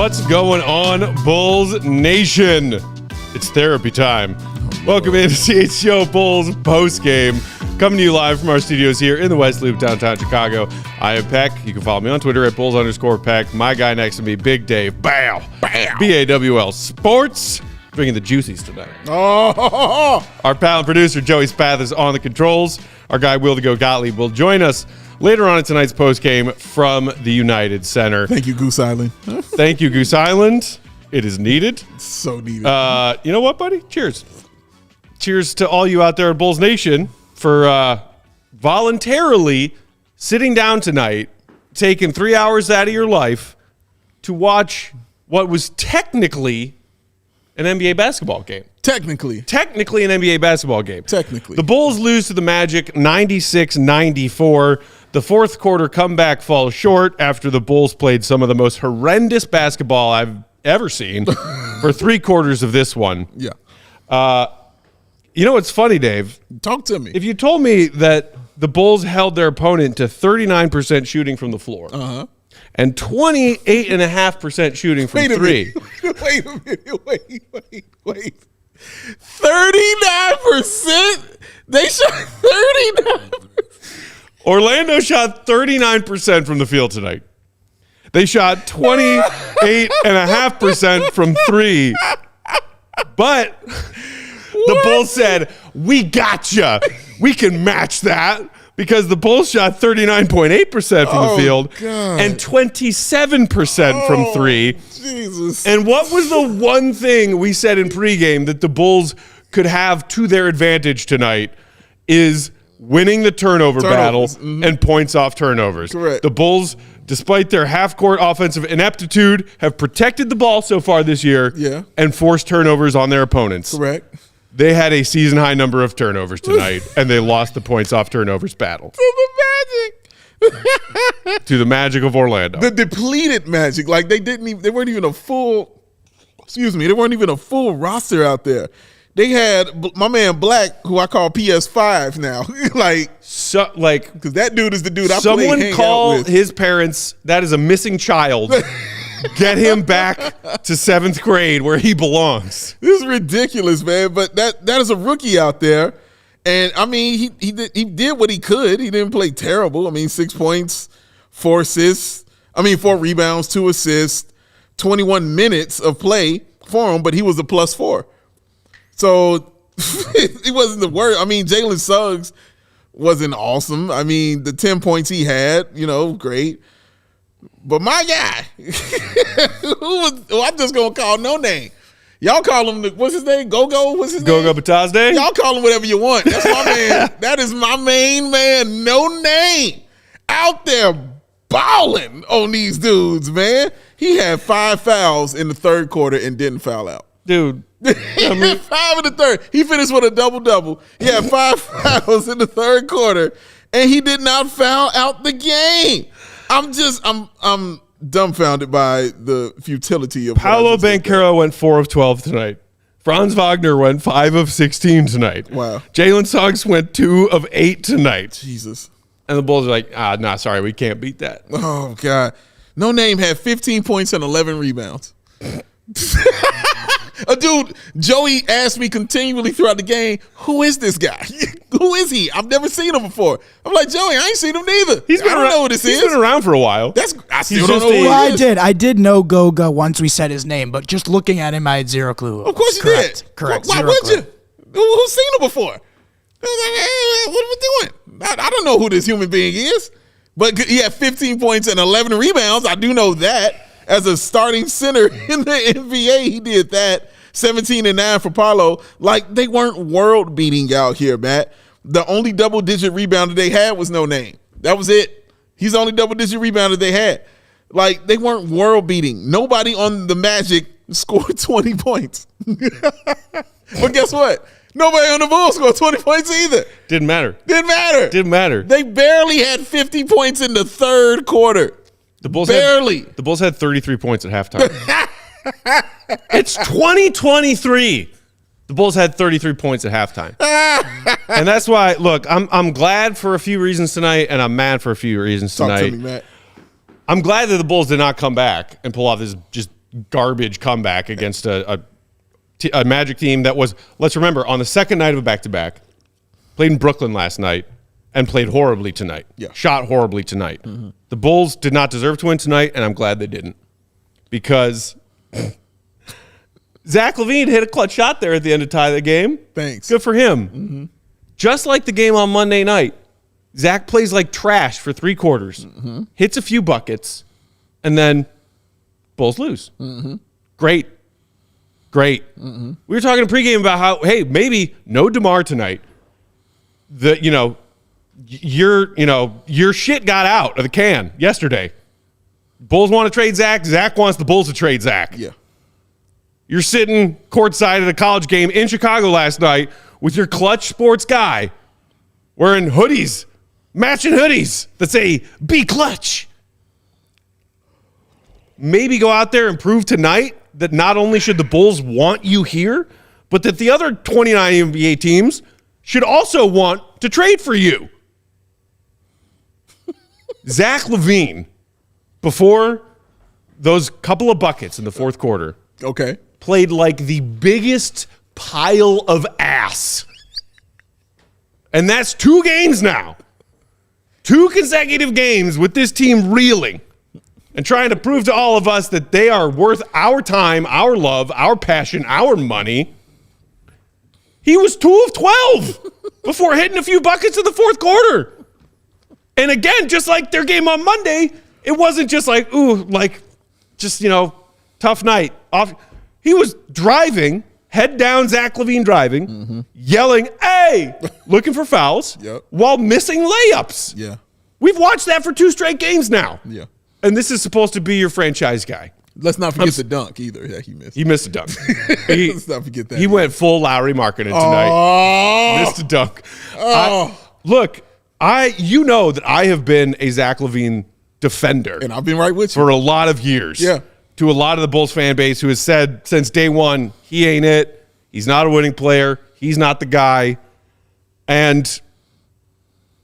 What's going on, Bulls Nation? It's therapy time. Welcome into CHGO Bulls Postgame. Coming to you live from our studios here in the West Loop, downtown Chicago. I am Peck. You can follow me on Twitter at Bulls_Peck. My guy next to me, Big Dave. Bow. BAWL Sports. Bringing the juicies tonight. Oh. Our pal and producer, Joey Spath, is on the controls. Our guy, Will to Go Gottlieb, will join us later on in tonight's postgame from the United Center. Thank you, Goose Island. Thank you, Goose Island. It is needed. So needed. You know what, buddy? Cheers. Cheers to all you out there at Bulls Nation for voluntarily sitting down tonight, taking 3 hours out of your life to watch what was technically an NBA basketball game. Technically an NBA basketball game. The Bulls lose to the Magic 96-94. The fourth quarter comeback falls short after the Bulls played some of the most horrendous basketball I've ever seen for 3 quarters of this one. Yeah. You know what's funny, Dave? Talk to me. If you told me that the Bulls held their opponent to 39% shooting from the floor and 28.5% shooting from three. Wait a minute. Wait. 39%? They shot 39%. Orlando shot 39% from the field tonight. They shot 28.5% from three. But the Bulls said, we gotcha. We can match that. Because the Bulls shot 39.8% from the field and 27% from three. Jesus. And what was the one thing we said in pregame that the Bulls could have to their advantage tonight is winning the turnover battle and points off turnovers. Correct. The Bulls, despite their half-court offensive ineptitude, have protected the ball so far this year and forced turnovers on their opponents. Correct. They had a season-high number of turnovers tonight, and they lost the points off turnovers battle. To the Magic. To the Magic of Orlando. The depleted Magic. Like, they weren't even a full roster out there. They had my man Black, who I call PS5 now. Because that dude is the dude I play hang out with. Someone call his parents, that is a missing child. Get him back to 7th grade where he belongs. This is ridiculous, man. But that is a rookie out there. And, I mean, he did what he could. He didn't play terrible. I mean, 6 points, 4 rebounds, 2 assists, 21 minutes of play for him, but he was a +4. So it wasn't the worst. I mean, Jalen Suggs wasn't awesome. I mean, the 10 points he had, great. But my guy, I'm just going to call no name. Y'all call him, what's his name? Go-Go? What's his name? Go-Go Batazde? Y'all call him whatever you want. That's my man. That is my main man. No name. Out there balling on these dudes, man. He had 5 fouls in the third quarter and didn't foul out. Dude. He had 5 in the third. He finished with a double-double. He had 5 fouls in the third quarter, and he did not foul out the game. I'm dumbfounded by the futility of Paolo Banchero went 4 of 12 tonight. Franz Wagner went 5 of 16 tonight. Wow. Jalen Suggs went 2 of 8 tonight. Jesus. And the Bulls are like, sorry, we can't beat that. Oh, God. No Name had 15 points and 11 rebounds. Dude, Joey asked me continually throughout the game, who is this guy? Who is he? I've never seen him before. I'm like, Joey, I ain't seen him neither. I don't know who this is. He's been around for a while. I still don't know who he is. I did know Goga once we said his name, but just looking at him, I had zero clue. Of course you did. Correct. Why would you? Who's seen him before? I was like, what are we doing? I don't know who this human being is. But he had 15 points and 11 rebounds. I do know that. As a starting center in the NBA, he did that. 17 and 9 for Paolo. Like, they weren't world beating out here, Matt. The only double-digit rebounder they had was No Name. That was it. He's the only double-digit rebounder they had. Like, they weren't world-beating. Nobody on the Magic scored 20 points. But guess what? Nobody on the Bulls scored 20 points either. Didn't matter. Didn't matter. They barely had 50 points in the third quarter. The Bulls barely. The Bulls had 33 points at halftime. It's 2023. The Bulls had 33 points at halftime. And that's why, look, I'm glad for a few reasons tonight, and I'm mad for a few reasons tonight. Talk to me, Matt. I'm glad that the Bulls did not come back and pull off this just garbage comeback against a Magic team that was, let's remember, on the second night of a back-to-back, played in Brooklyn last night, and played horribly tonight. Yeah. Shot horribly tonight. Mm-hmm. The Bulls did not deserve to win tonight, and I'm glad they didn't. Because Zach LaVine hit a clutch shot there at the end to tie the game. Thanks. Good for him. Mm-hmm. Just like the game on Monday night, Zach plays like trash for 3 quarters, hits a few buckets, and then Bulls lose. Mm-hmm. Great. Mm-hmm. We were talking in pregame about how, hey, maybe no DeMar tonight. Your shit got out of the can yesterday. Bulls want to trade Zach. Zach wants the Bulls to trade Zach. Yeah. You're sitting courtside at a college game in Chicago last night with your Clutch Sports guy wearing hoodies, matching hoodies that say, be clutch. Maybe go out there and prove tonight that not only should the Bulls want you here, but that the other 29 NBA teams should also want to trade for you. Zach LaVine, before those couple of buckets in the fourth quarter, played like the biggest pile of ass. And that's 2 games now. 2 consecutive games with this team reeling and trying to prove to all of us that they are worth our time, our love, our passion, our money. He was 2 of 12 before hitting a few buckets in the fourth quarter. And again, just like their game on Monday, it wasn't just like, tough night. He was driving, head down, Zach LaVine driving, yelling, hey, looking for fouls, while missing layups. Yeah. We've watched that for 2 straight games now. Yeah. And this is supposed to be your franchise guy. Let's not forget the dunk either that he missed. He missed a dunk. Let's not forget that. He went full Lowry Marketing tonight. Missed a dunk. Look, you know that I have been a Zach LaVine defender. And I've been right with you. For a lot of years. Yeah. To a lot of the Bulls fan base who has said since day one, he ain't it. He's not a winning player. He's not the guy. And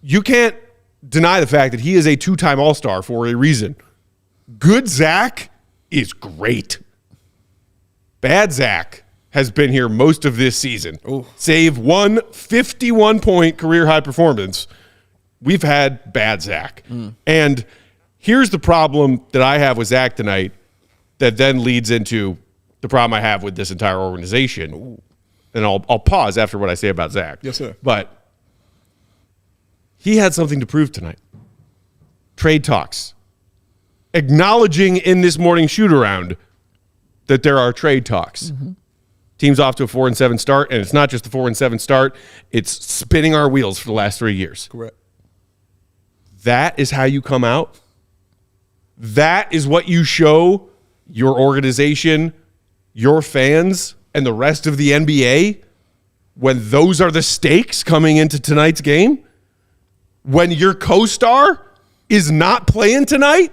you can't deny the fact that he is a 2-time All-Star for a reason. Good Zach is great. Bad Zach has been here most of this season. Ooh. Save one 51-point career-high performance. We've had bad Zach. And here's the problem that I have with Zach tonight that then leads into the problem I have with this entire organization. Ooh. And I'll pause after what I say about Zach. Yes, sir. But he had something to prove tonight. Trade talks. Acknowledging in this morning shoot-around that there are trade talks. Team's off to a 4-7 start, and it's not just the 4-7 start. It's spinning our wheels for the last 3 years. Correct. That is how you come out. That is what you show your organization, your fans, and the rest of the NBA when those are the stakes coming into tonight's game. When your co-star is not playing tonight,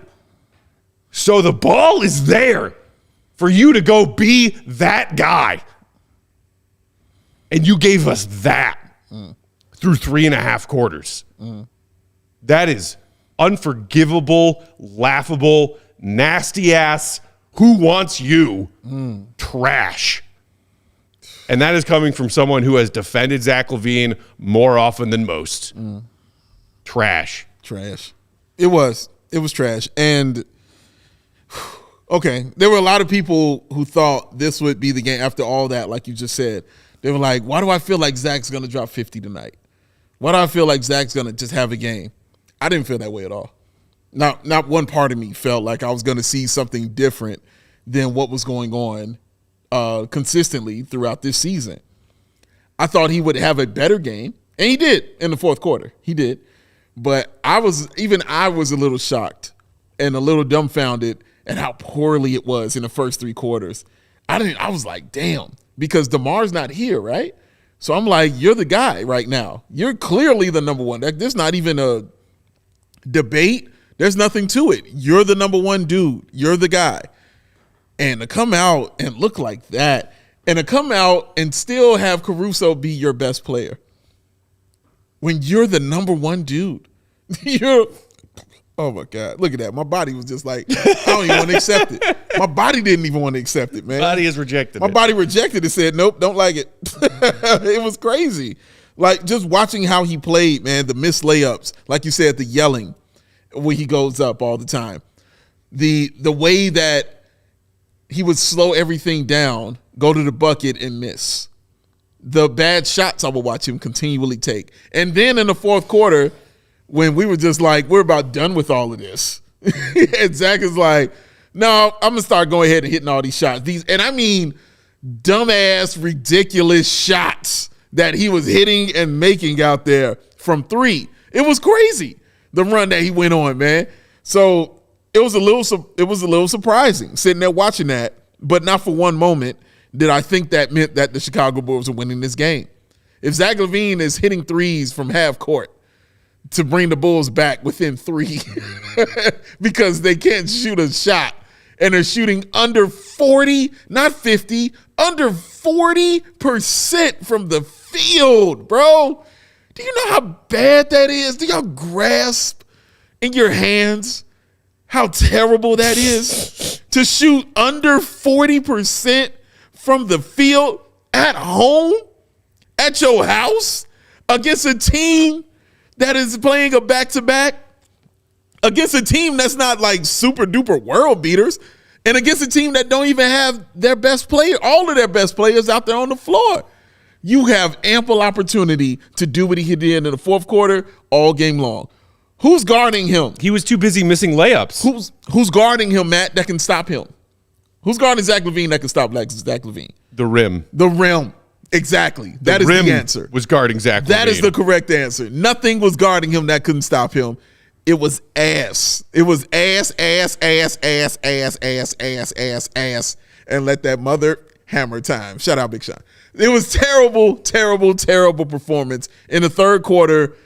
so the ball is there for you to go be that guy. And you gave us that through 3.5 quarters. That is unforgivable, laughable, nasty ass, who wants you trash. And that is coming from someone who has defended Zach LaVine more often than most. Trash. It was trash. And okay, there were a lot of people who thought this would be the game after all that, like you just said. They were like, why do I feel like Zach's going to drop 50 tonight? Why do I feel like Zach's going to just have a game? I didn't feel that way at all. Not one part of me felt like I was going to see something different than what was going on consistently throughout this season. I thought he would have a better game, And he did in the fourth quarter. He did. But I was a little shocked and a little dumbfounded at how poorly it was in the first three quarters. I was like, damn, because DeMar's not here, right? So I'm like, you're the guy right now. You're clearly the number one. There's not even a debate. There's nothing to it. You're the number one dude. You're the guy. And to come out and look like that, and to come out and still have Caruso be your best player when you're the number one dude. Oh my God, look at that. My body was just like, I don't even want to accept it. My body didn't even want to accept it, man. Body has rejected My it. body rejected it, said, nope, don't like it. It was crazy. Like, just watching how he played, man, the missed layups, like you said, the yelling when he goes up all the time. The way that he would slow everything down, go to the bucket and miss. The bad shots I would watch him continually take. And then in the fourth quarter, when we were just like, we're about done with all of this. And Zach is like, no, I'm going to start going ahead and hitting all these shots. And I mean, dumbass, ridiculous shots that he was hitting and making out there from three. It was crazy, the run that he went on, man. So it was a little surprising sitting there watching that, but not for one moment did I think that meant that the Chicago Bulls were winning this game. If Zach LaVine is hitting threes from half court to bring the Bulls back within three because they can't shoot a shot and they're shooting under 40, not 50, under 40% from the field, bro. Do you know how bad that is? Do y'all grasp in your hands how terrible that is to shoot under 40% from the field at home, at your house, against a team that is playing a back-to-back, against a team that's not like super-duper world beaters, and against a team that don't even have their best player, all of their best players out there on the floor. You have ample opportunity to do what he did in the fourth quarter all game long. Who's guarding him? He was too busy missing layups. Who's guarding him, Matt, that can stop him? Who's guarding Zach LaVine that can stop Zach LaVine? The rim. The rim. Exactly. That is rim the answer. Was guarding Zach LaVine. That is the correct answer. Nothing was guarding him that couldn't stop him. It was ass. It was ass, and let that mother hammer time. Shout out Big Sean. It was terrible, terrible, terrible performance. In the fourth quarter,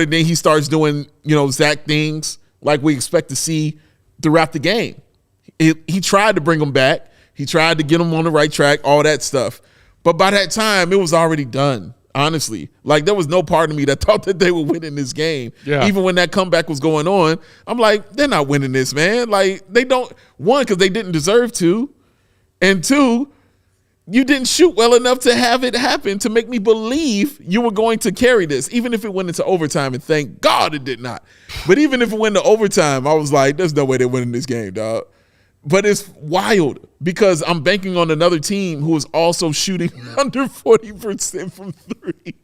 then he starts doing, Zach things like we expect to see throughout the game. He tried to bring him back. He tried to get him on the right track, all that stuff. But by that time, it was already done, honestly. Like, there was no part of me that thought that they were winning this game. Yeah. Even when that comeback was going on, I'm like, they're not winning this, man. Like, they don't, one, because they didn't deserve to, and two, you didn't shoot well enough to have it happen to make me believe you were going to carry this, even if it went into overtime, and thank God it did not. But even if it went to overtime, I was like, there's no way they're winning this game, dog. But it's wild because I'm banking on another team who is also shooting under 40% from three.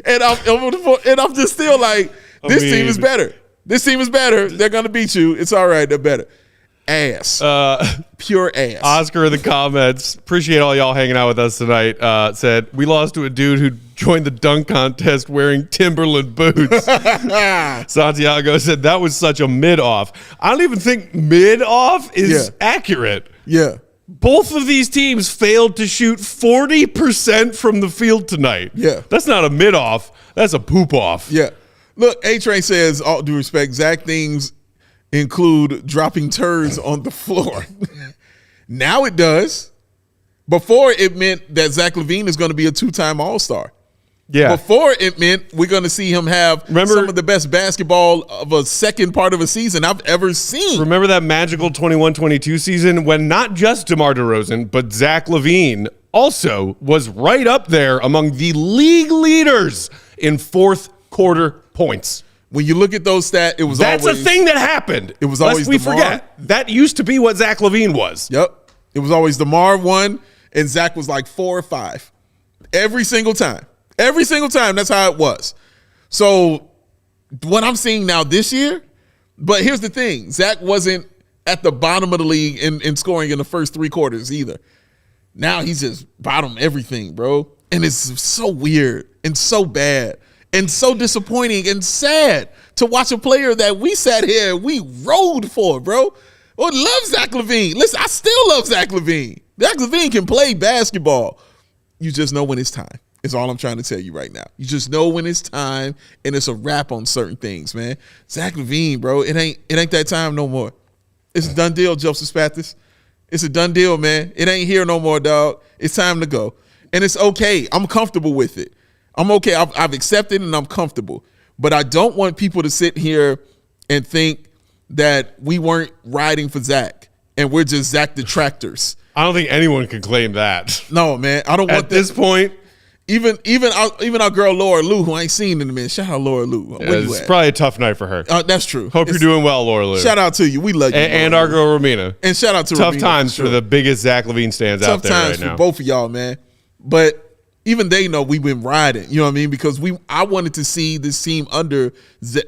And I'm just still like, this team is better. This team is better. They're going to beat you. It's all right. They're better. Ass. Pure ass. Oscar in the comments, appreciate all y'all hanging out with us tonight, said, we lost to a dude who joined the dunk contest wearing Timberland boots. Santiago said, that was such a mid-off. I don't even think mid-off is accurate. Yeah. Both of these teams failed to shoot 40% from the field tonight. Yeah. That's not a mid-off. That's a poop-off. Yeah. Look, A-Train says, all due respect, Zach things include dropping turds on the floor. Now it does. Before it meant that Zach LaVine is going to be a two-time All-Star. Yeah. Before it meant we're going to see him have some of the best basketball of a second part of a season I've ever seen. Remember that magical 21-22 season when not just DeMar DeRozan, but Zach LaVine also was right up there among the league leaders in fourth quarter points. When you look at those stats, it was That's always... a thing that happened. It was always Lest we DeMar. forget. That used to be what Zach LaVine was. Yep. It was always DeMar 1, and Zach was like 4 or 5. Every single time. Every single time, that's how it was. So what I'm seeing now this year, but here's the thing. Zach wasn't at the bottom of the league in scoring in the first three quarters either. Now he's just bottom everything, bro. And it's so weird and so bad and so disappointing and sad to watch a player that we sat here and we rode for, bro. Well, love Zach LaVine. Listen, I still love Zach LaVine. Zach LaVine can play basketball. You just know when it's time. Is all I'm trying to tell you right now. You just know when it's time, and it's a wrap on certain things, man. Zach LaVine, bro, it ain't that time no more. It's a done deal, Joseph Spathis. It's a done deal, man. It ain't here no more, dog. It's time to go. And it's okay. I'm comfortable with it. I'm okay. I've accepted and I'm comfortable. But I don't want people to sit here and think that we weren't riding for Zach and we're just Zach detractors. I don't think anyone can claim that. No, man. I don't want at this point. Even our girl Laura Lou, who I ain't seen in a minute. Shout out Laura Lou. Yeah, it's probably a tough night for her. That's true. Hope you're doing well, Laura Lou. Shout out to you. We love you. And our girl Romina. And shout out to tough Romina, times for the biggest Zach LaVine stands out there right now. Tough times for both of y'all, man. But even they know we've been riding. You know what I mean? Because I wanted to see this team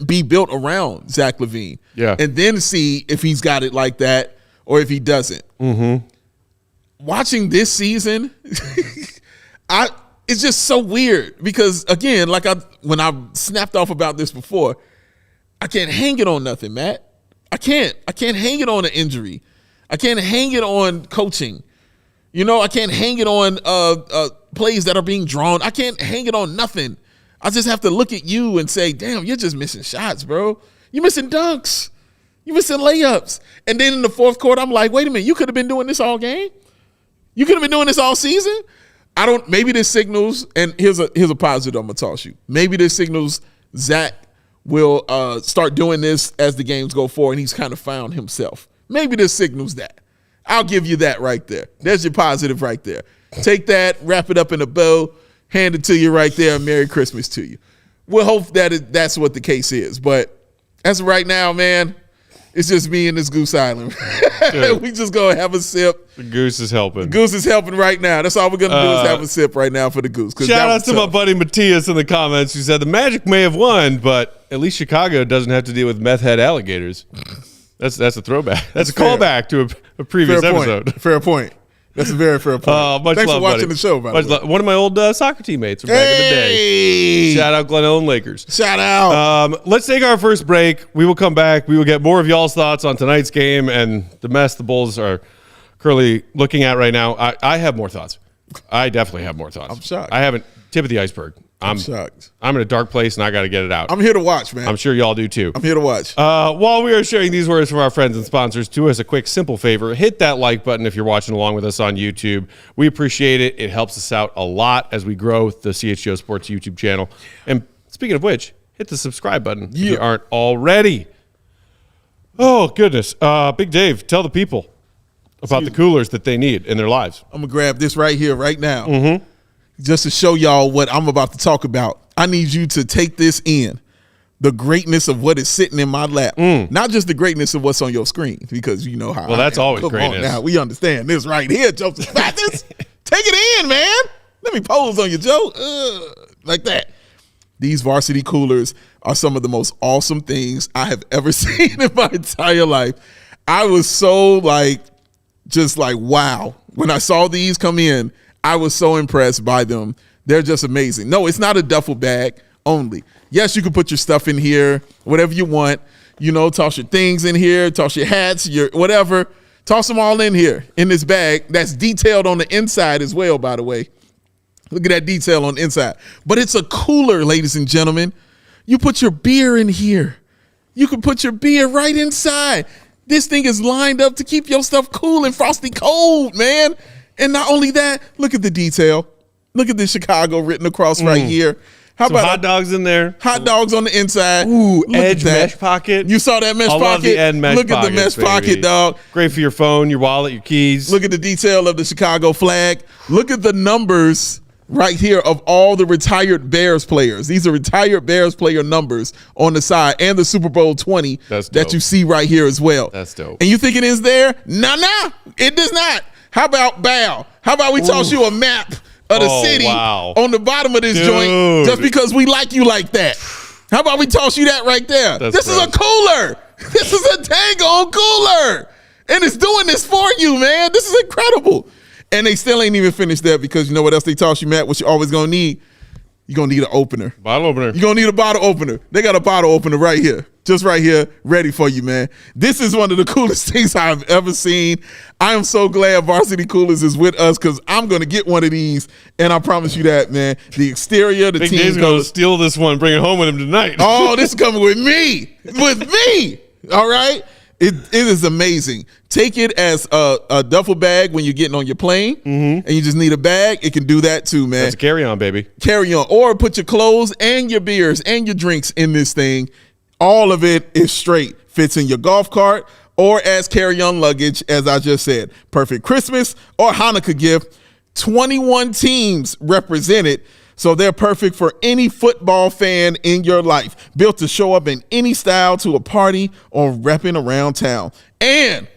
be built around Zach LaVine. Yeah. And then see if he's got it like that or if he doesn't. Mm-hmm. Watching this season, it's just so weird because, again, when I snapped off about this before, I can't hang it on nothing, Matt. I can't hang it on an injury. I can't hang it on coaching. You know, I can't hang it on plays that are being drawn. I can't hang it on nothing. I just have to look at you and say, damn, you're just missing shots, bro. You're missing dunks. You're missing layups. And then in the fourth quarter, I'm like, wait a minute, you could have been doing this all game? You could have been doing this all season? Maybe this signals, and here's a positive I'm going to toss you. Maybe this signals Zach will start doing this as the games go forward, and he's kind of found himself. Maybe this signals that. I'll give you that right there. There's your positive right there. Take that, wrap it up in a bow, hand it to you right there, Merry Christmas to you. We'll hope that's what the case is. But as of right now, man, it's just me and this Goose Island. We just go have a sip. The Goose is helping. The Goose is helping right now. That's all we're going to do is have a sip right now for the Goose. Shout out to my buddy Matthias in the comments who said the Magic may have won, but at least Chicago doesn't have to deal with meth head alligators. That's a throwback. That's a callback to a previous episode. Fair point. That's a very fair point. Much Thanks love, for watching buddy. The show, by the way. One of my old soccer teammates from back in the day. Shout out Glen Ellen Lakers. Shout out. Let's take our first break. We will come back. We will get more of y'all's thoughts on tonight's game and the mess the Bulls are currently looking at right now. I have more thoughts. I definitely have more thoughts. I'm shocked. I haven't. Tip of the iceberg. I'm shocked. I'm in a dark place, and I got to get it out. I'm here to watch, man. I'm sure y'all do, too. I'm here to watch. While we are sharing these words from our friends and sponsors, do us a quick, simple favor. Hit that like button if you're watching along with us on YouTube. We appreciate it. It helps us out a lot as we grow the CHGO Sports YouTube channel. And speaking of which, hit the subscribe button if you aren't already. Oh, goodness. Big Dave, tell the people about the coolers that they need in their lives. I'm going to grab this right here, right now. Mm-hmm. Just to show y'all what I'm about to talk about. I need you to take this in. The greatness of what is sitting in my lap. Not just the greatness of what's on your screen, because you know how. Well, that's always greatness. Now, we understand this right here, Joseph Spathis. Take it in, man. Let me pose on you, Joe. Like that. These varsity coolers are some of the most awesome things I have ever seen in my entire life. I was so just like, wow. When I saw these come in, I was so impressed by them. They're just amazing. No, it's not a duffel bag only. Yes, you can put your stuff in here, whatever you want. You know, toss your things in here, toss your hats, your whatever. Toss them all in here in this bag that's detailed on the inside as well, by the way. Look at that detail on the inside. But it's a cooler, ladies and gentlemen. You put your beer in here. You can put your beer right inside. This thing is lined up to keep your stuff cool and frosty cold, man. And not only that, look at the detail. Look at the Chicago written across right here. How Some about hot dogs in there? Hot dogs on the inside. Ooh, look edge at that. mesh pocket. You saw that mesh I pocket? love the end mesh Look at the mesh pocket, dog. Great for your phone, your wallet, your keys. Look at the detail of the Chicago flag. Look at the numbers right here of all the retired Bears players. These are retired Bears player numbers on the side, and the Super Bowl 20 that you see right here as well. That's dope. And you think it is there? Nah, it does not. How about Bow? How about we toss you a map of the city on the bottom of this joint just because we like you like that? How about we toss you that right there? This is a cooler. This is a dang on cooler. And it's doing this for you, man. This is incredible. And they still ain't even finished that because you know what else they taught you, Matt? What you're always going to need? You're going to need an opener. Bottle opener. You're going to need a bottle opener. They got a bottle opener right here. Just right here, ready for you, man. This is one of the coolest things I've ever seen. I am so glad Varsity Coolers is with us because I'm going to get one of these, and I promise you that, man. The exterior, the Big team Dave's going to steal this one, bring it home with him tonight. Oh, this is coming with me. With me. All right? It is amazing. Take it as a duffel bag when you're getting on your plane, and you just need a bag. It can do that too, man. That's a carry-on, baby. Carry on. Or put your clothes and your beers and your drinks in this thing. All of it is straight. Fits in your golf cart or as carry-on luggage, as I just said. Perfect Christmas or Hanukkah gift. 21 teams represented, so they're perfect for any football fan in your life. Built to show up in any style to a party or repping around town. And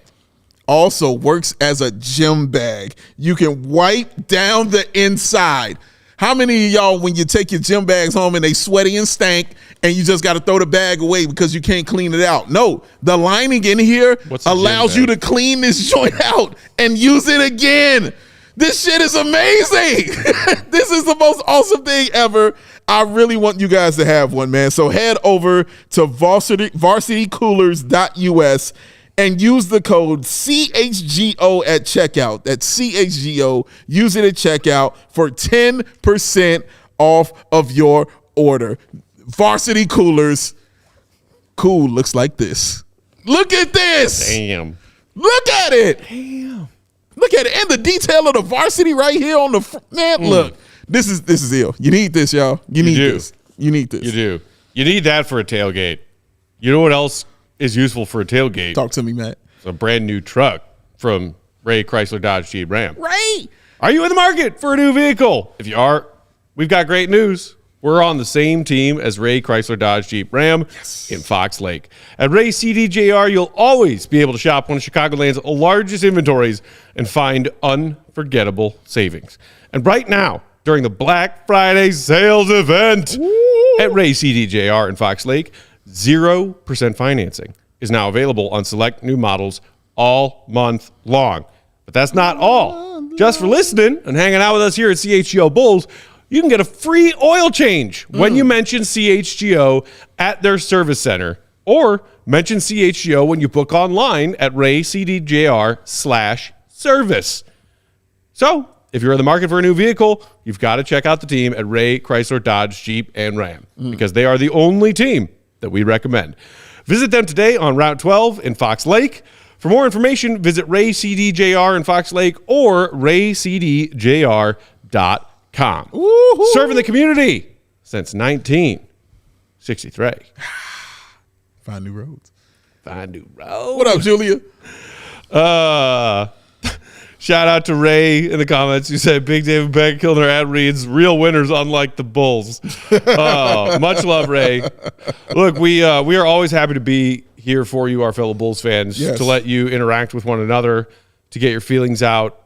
also works as a gym bag. You can wipe down the inside. How many of y'all, when you take your gym bags home and they sweaty and stank and you just got to throw the bag away because you can't clean it out? No, the lining in here allows you to clean this joint out and use it again. This shit is amazing. This is the most awesome thing ever. I really want you guys to have one, man. So head over to varsitycoolers.us and use the code CHGO at checkout. That's CHGO. Use it at checkout for 10% off of your order. Varsity Coolers. Cool looks like this. Look at this. Damn. Look at it. Damn. Look at it. And the detail of the varsity right here on the front. Man, look. This is ill. You need this, y'all. You need this. You need this. You do. You need that for a tailgate. You know what else is useful for a tailgate? Talk to me, Matt. It's a brand new truck from Ray Chrysler Dodge Jeep Ram. Right. Are you in the market for a new vehicle? If you are, we've got great news. We're on the same team as Ray Chrysler Dodge Jeep Ram in Fox Lake. At Ray CDJR, you'll always be able to shop one of Chicagoland's largest inventories and find unforgettable savings. And right now, during the Black Friday sales event at Ray CDJR in Fox Lake, 0% financing is now available on select new models all month long. But that's not all. Just for listening and hanging out with us here at CHGO Bulls, you can get a free oil change when you mention CHGO at their service center, or mention CHGO when you book online at raycdjr/service. So if you're in the market for a new vehicle, you've got to check out the team at Ray Chrysler Dodge Jeep and Ram because they are the only team that we recommend. Visit them today on Route 12 in Fox Lake. For more information, visit Ray CDJR in Fox Lake or raycdjr.com. Serving the community since 1963. Find new roads. Find new roads. What up, Julia? Shout out to Ray in the comments. You said Big David Beck killed our ad reads. Real winners, unlike the Bulls. Much love, Ray. Look, we are always happy to be here for you, our fellow Bulls fans, to let you interact with one another, to get your feelings out.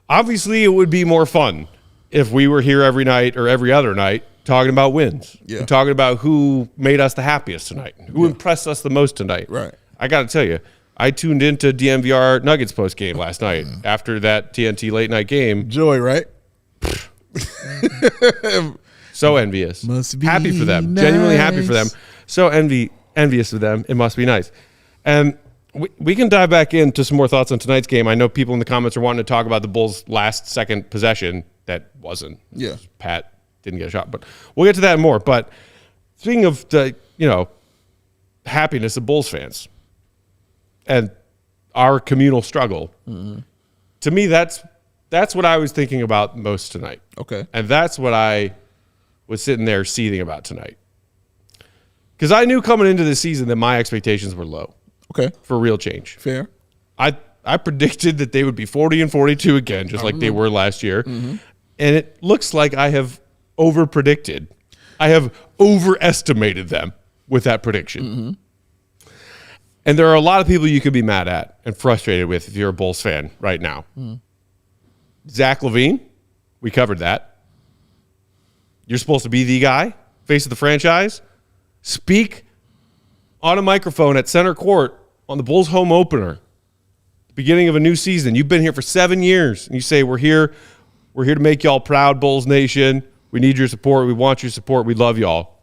Obviously, it would be more fun if we were here every night or every other night talking about wins, and talking about who made us the happiest tonight, who impressed us the most tonight. Right. I got to tell you, I tuned into DMVR Nuggets postgame last night after that TNT late night game. Joy, right? So envious. Must be happy for them. nice. Genuinely happy for them. So envious of them. It must be nice. And we can dive back into some more thoughts on tonight's game. I know people in the comments are wanting to talk about the Bulls' last second possession. That wasn't. Yeah. Pat didn't get a shot, but we'll get to that more. But speaking of the, happiness of Bulls fans and our communal struggle, to me, that's what I was thinking about most tonight. Okay. And that's what I was sitting there seething about tonight. Because I knew coming into the season that my expectations were low. Okay. For real change. Fair. I predicted that they would be 40-42 again, just like they were last year. And it looks like I have over-predicted. I have overestimated them with that prediction. And there are a lot of people you could be mad at and frustrated with if you're a Bulls fan right now. Zach LaVine, we covered that. You're supposed to be the guy, face of the franchise. Speak on a microphone at center court on the Bulls home opener beginning of a new season. You've been here for 7 years, and you say, we're here to make y'all proud, Bulls Nation. We need your support. We want your support. We love y'all.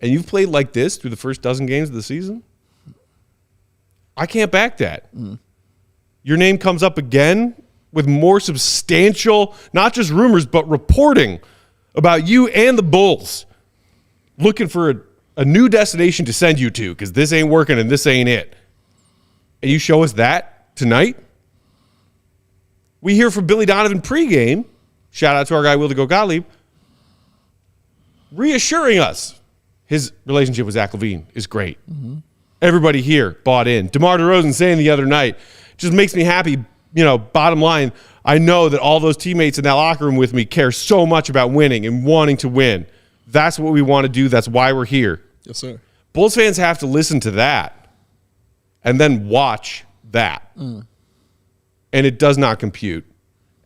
And you've played like this through the first dozen games of the season? I can't back that. Your name comes up again with more substantial, not just rumors, but reporting about you and the Bulls looking for a new destination to send you to because this ain't working and this ain't it. And you show us that tonight? We hear from Billy Donovan pregame, shout out to our guy Will to Go Gottlieb, reassuring us his relationship with Zach LaVine is great. Everybody here bought in. DeMar DeRozan saying the other night, just makes me happy, bottom line, I know that all those teammates in that locker room with me care so much about winning and wanting to win. That's what we want to do. That's why we're here. Yes, sir. Bulls fans have to listen to that and then watch that. And it does not compute.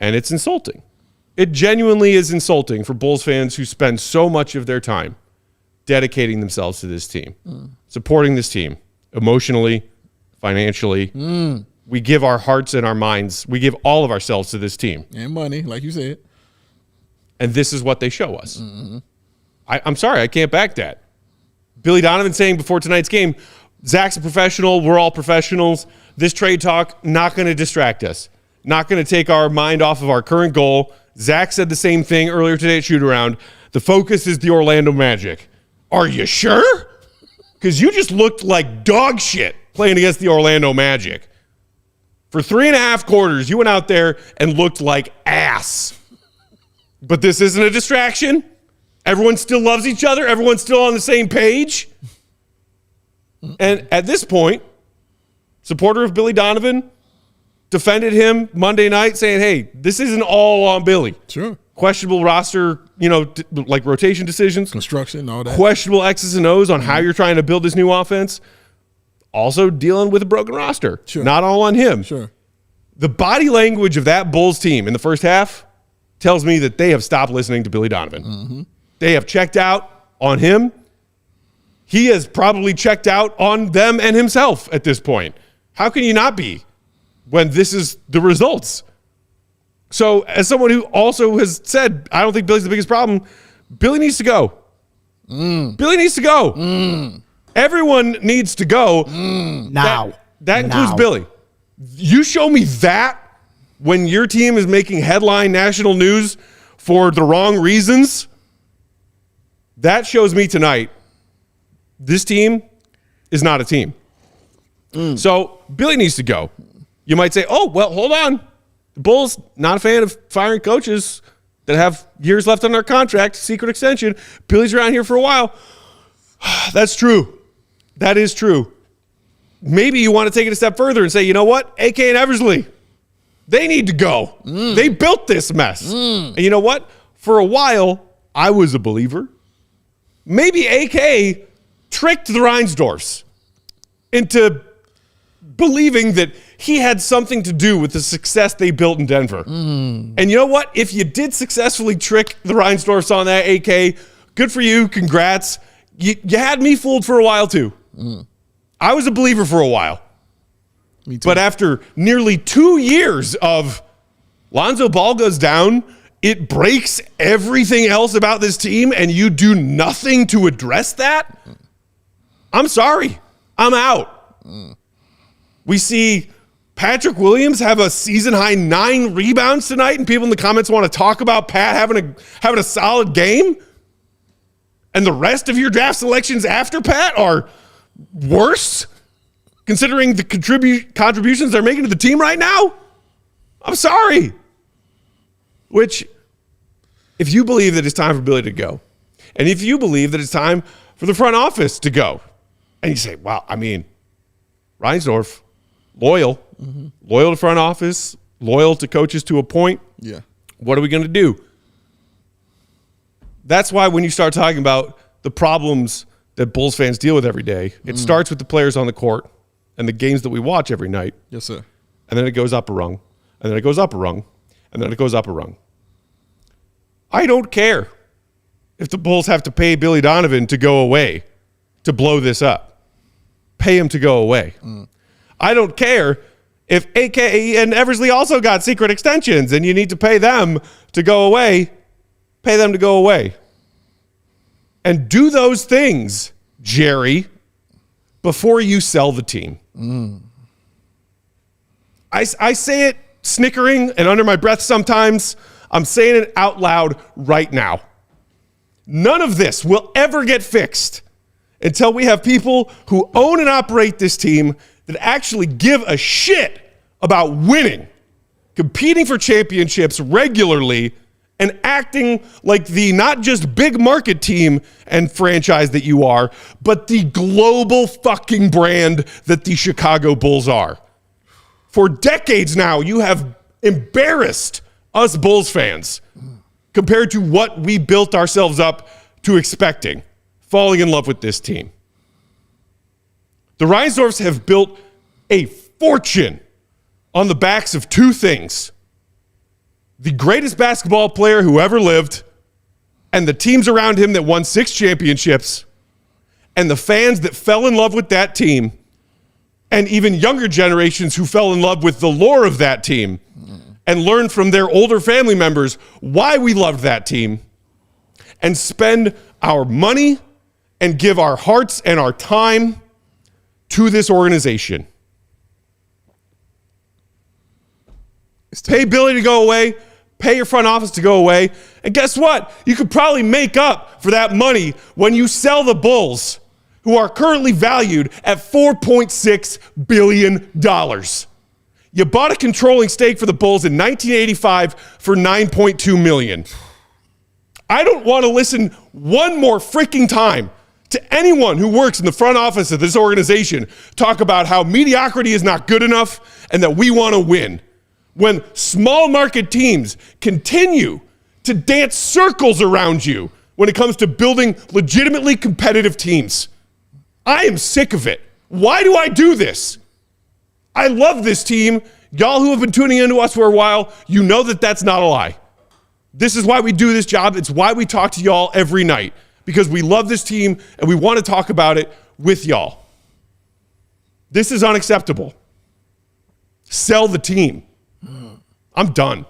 And it's insulting. It genuinely is insulting for Bulls fans who spend so much of their time dedicating themselves to this team, supporting this team emotionally, financially. We give our hearts and our minds. We give all of ourselves to this team. And money, like you said. And this is what they show us. I'm sorry, I can't back that. Billy Donovan saying before tonight's game, Zach's a professional. We're all professionals. This trade talk, not going to distract us. Not going to take our mind off of our current goal. Zach said the same thing earlier today at shoot-around. The focus is the Orlando Magic. Are you sure? Because you just looked like dog shit playing against the Orlando Magic. For 3.5 quarters, you went out there and looked like ass. But this isn't a distraction. Everyone still loves each other. Everyone's still on the same page. And at this point, supporter of Billy Donovan defended him Monday night saying, hey, this isn't all on Billy. Sure. Questionable roster, like rotation decisions. Construction, all that. Questionable X's and O's on how you're trying to build this new offense. Also dealing with a broken roster. Sure. Not all on him. Sure. The body language of that Bulls team in the first half tells me that they have stopped listening to Billy Donovan. They have checked out on him. He has probably checked out on them and himself at this point. How can you not be when this is the results? So as someone who also has said, I don't think Billy's the biggest problem, Billy needs to go. Billy needs to go. Everyone needs to go. Now. That includes Billy. You show me that when your team is making headline national news for the wrong reasons, that shows me tonight this team is not a team. So Billy needs to go. You might say, oh, well, hold on. The Bulls, not a fan of firing coaches that have years left on their contract, secret extension. Billy's around here for a while. That's true. That is true. Maybe you want to take it a step further and say, you know what? AK and Eversley, they need to go. They built this mess. And you know what? For a while, I was a believer. Maybe AK tricked the Reinsdorfs into believing that he had something to do with the success they built in Denver. And you know what? If you did successfully trick the Reinsdorfs on that, AK, good for you. Congrats. You had me fooled for a while, too. I was a believer for a while. Me too. But after nearly 2 years of Lonzo Ball goes down, it breaks everything else about this team, and you do nothing to address that? I'm sorry. I'm out. We see Patrick Williams have a season-high 9 rebounds tonight, and people in the comments want to talk about Pat having a solid game? And the rest of your draft selections after Pat are worse, considering the contributions they're making to the team right now? I'm sorry. Which, if you believe that it's time for Billy to go, and if you believe that it's time for the front office to go, and you say, wow, I mean, Reinsdorf, loyal to front office, loyal to coaches to a point. Yeah. What are we going to do? That's why when you start talking about the problems that Bulls fans deal with every day, it starts with the players on the court and the games that we watch every night. Yes, sir. And then it goes up a rung, and then it goes up a rung, and then it goes up a rung. I don't care if the Bulls have to pay Billy Donovan to go away to blow this up. Pay him to go away. I don't care If AKE and Eversley also got secret extensions and you need to pay them to go away, pay them to go away. And do those things, Jerry, before you sell the team. I say it snickering and under my breath sometimes. I'm saying it out loud right now. None of this will ever get fixed until we have people who own and operate this team that actually give a shit about winning, competing for championships regularly, and acting like the not just big market team and franchise that you are, but the global fucking brand that the Chicago Bulls are. For decades now, you have embarrassed us Bulls fans compared to what we built ourselves up to expecting, falling in love with this team. The Reinsdorfs have built a fortune on the backs of two things: the greatest basketball player who ever lived, and the teams around him that won 6 championships, and the fans that fell in love with that team, and even younger generations who fell in love with the lore of that team and learned from their older family members why we loved that team, and spend our money and give our hearts and our time to this organization. Pay Billy to go away, pay your front office to go away, and guess what? You could probably make up for that money when you sell the Bulls, who are currently valued at $4.6 billion. You bought a controlling stake for the Bulls in 1985 for $9.2 million. I don't want to listen one more freaking time to anyone who works in the front office of this organization talk about how mediocrity is not good enough and that we want to win, when small market teams continue to dance circles around you when it comes to building legitimately competitive teams. I am sick of it. Why do I do this? I love this team. Y'all who have been tuning into us for a while, you know that that's not a lie. This is why we do this job. It's why we talk to y'all every night, because we love this team and we want to talk about it with y'all. This is unacceptable. Sell the team. I'm done.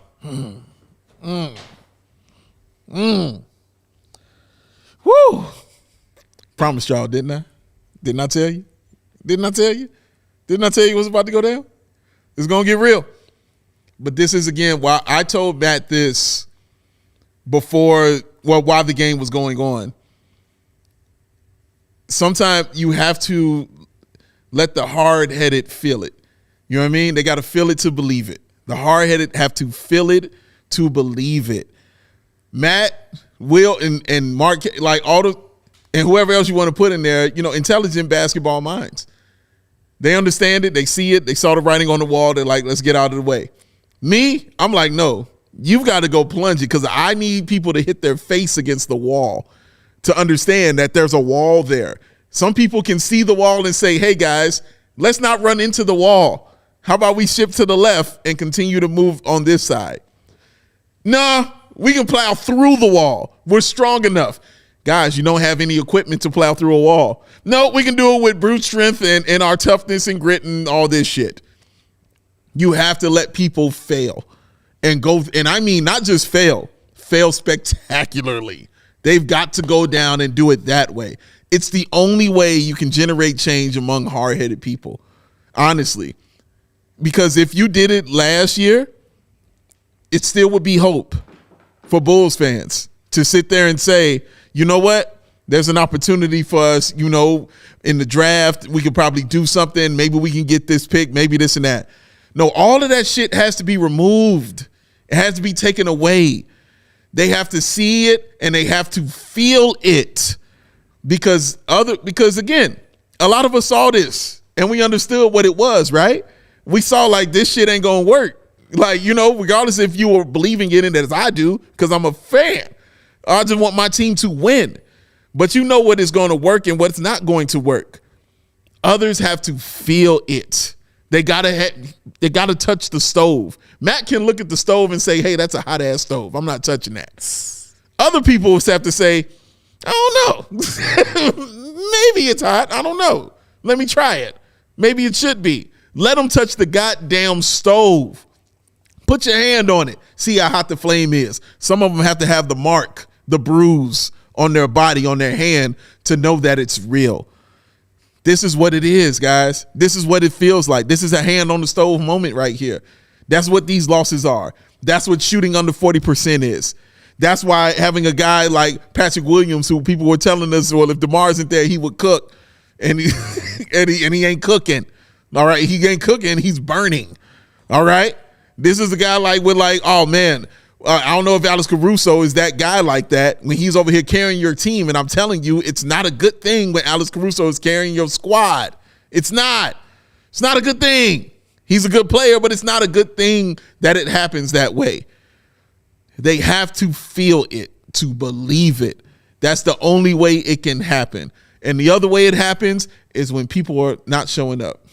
Woo! Promised y'all, didn't I? Didn't I tell you? Didn't I tell you? Didn't I tell you it was about to go down? It's going to get real. But this is, again, why I told Matt this before, well, while the game was going on. Sometimes you have to let the hard-headed feel it. You know what I mean? They got to feel it to believe it. The hard-headed have to feel it to believe it. Matt, Will, and Mark, like all the, and whoever else you want to put in there, you know, intelligent basketball minds. They understand it. They see it. They saw the writing on the wall. They're like, let's get out of the way. Me, I'm like, no, you've got to go plunge it, because I need people to hit their face against the wall to understand that there's a wall there. Some people can see the wall and say, hey, guys, let's not run into the wall. How about we shift to the left and continue to move on this side? Nah, we can plow through the wall. We're strong enough. Guys, you don't have any equipment to plow through a wall. No, we can do it with brute strength and our toughness and grit and all this shit. You have to let people fail and go. And I mean, not just fail spectacularly. They've got to go down and do it that way. It's the only way you can generate change among hard-headed people, honestly. Because if you did it last year, it still would be hope for Bulls fans to sit there and say, you know what? There's an opportunity for us, you know, in the draft. We could probably do something. Maybe we can get this pick, maybe this and that. No, all of that shit has to be removed. It has to be taken away. They have to see it and they have to feel it. Because again, a lot of us saw this and we understood what it was, right? We saw like this shit ain't gonna work. Like, you know, regardless if you were believing in it as I do, because I'm a fan. I just want my team to win. But you know what is going to work and what's not going to work. Others have to feel it. They gotta touch the stove. Matt can look at the stove and say, hey, that's a hot ass stove. I'm not touching that. Other people have to say, I don't know. Maybe it's hot. I don't know. Let me try it. Maybe it should be. Let them touch the goddamn stove. Put your hand on it. See how hot the flame is. Some of them have to have the mark, the bruise on their body, on their hand to know that it's real. This is what it is, guys. This is what it feels like. This is a hand on the stove moment right here. That's what these losses are. That's what shooting under 40% is. That's why having a guy like Patrick Williams, who people were telling us, well, if DeMar isn't there, he would cook, and he ain't cooking. All right, he ain't cooking. He's burning. All right, this is a guy oh man, I don't know if Alex Caruso is that guy like that when he's over here carrying your team. And I'm telling you, it's not a good thing when Alex Caruso is carrying your squad. It's not. It's not a good thing. He's a good player, but it's not a good thing that it happens that way. They have to feel it to believe it. That's the only way it can happen. And the other way it happens is when people are not showing up.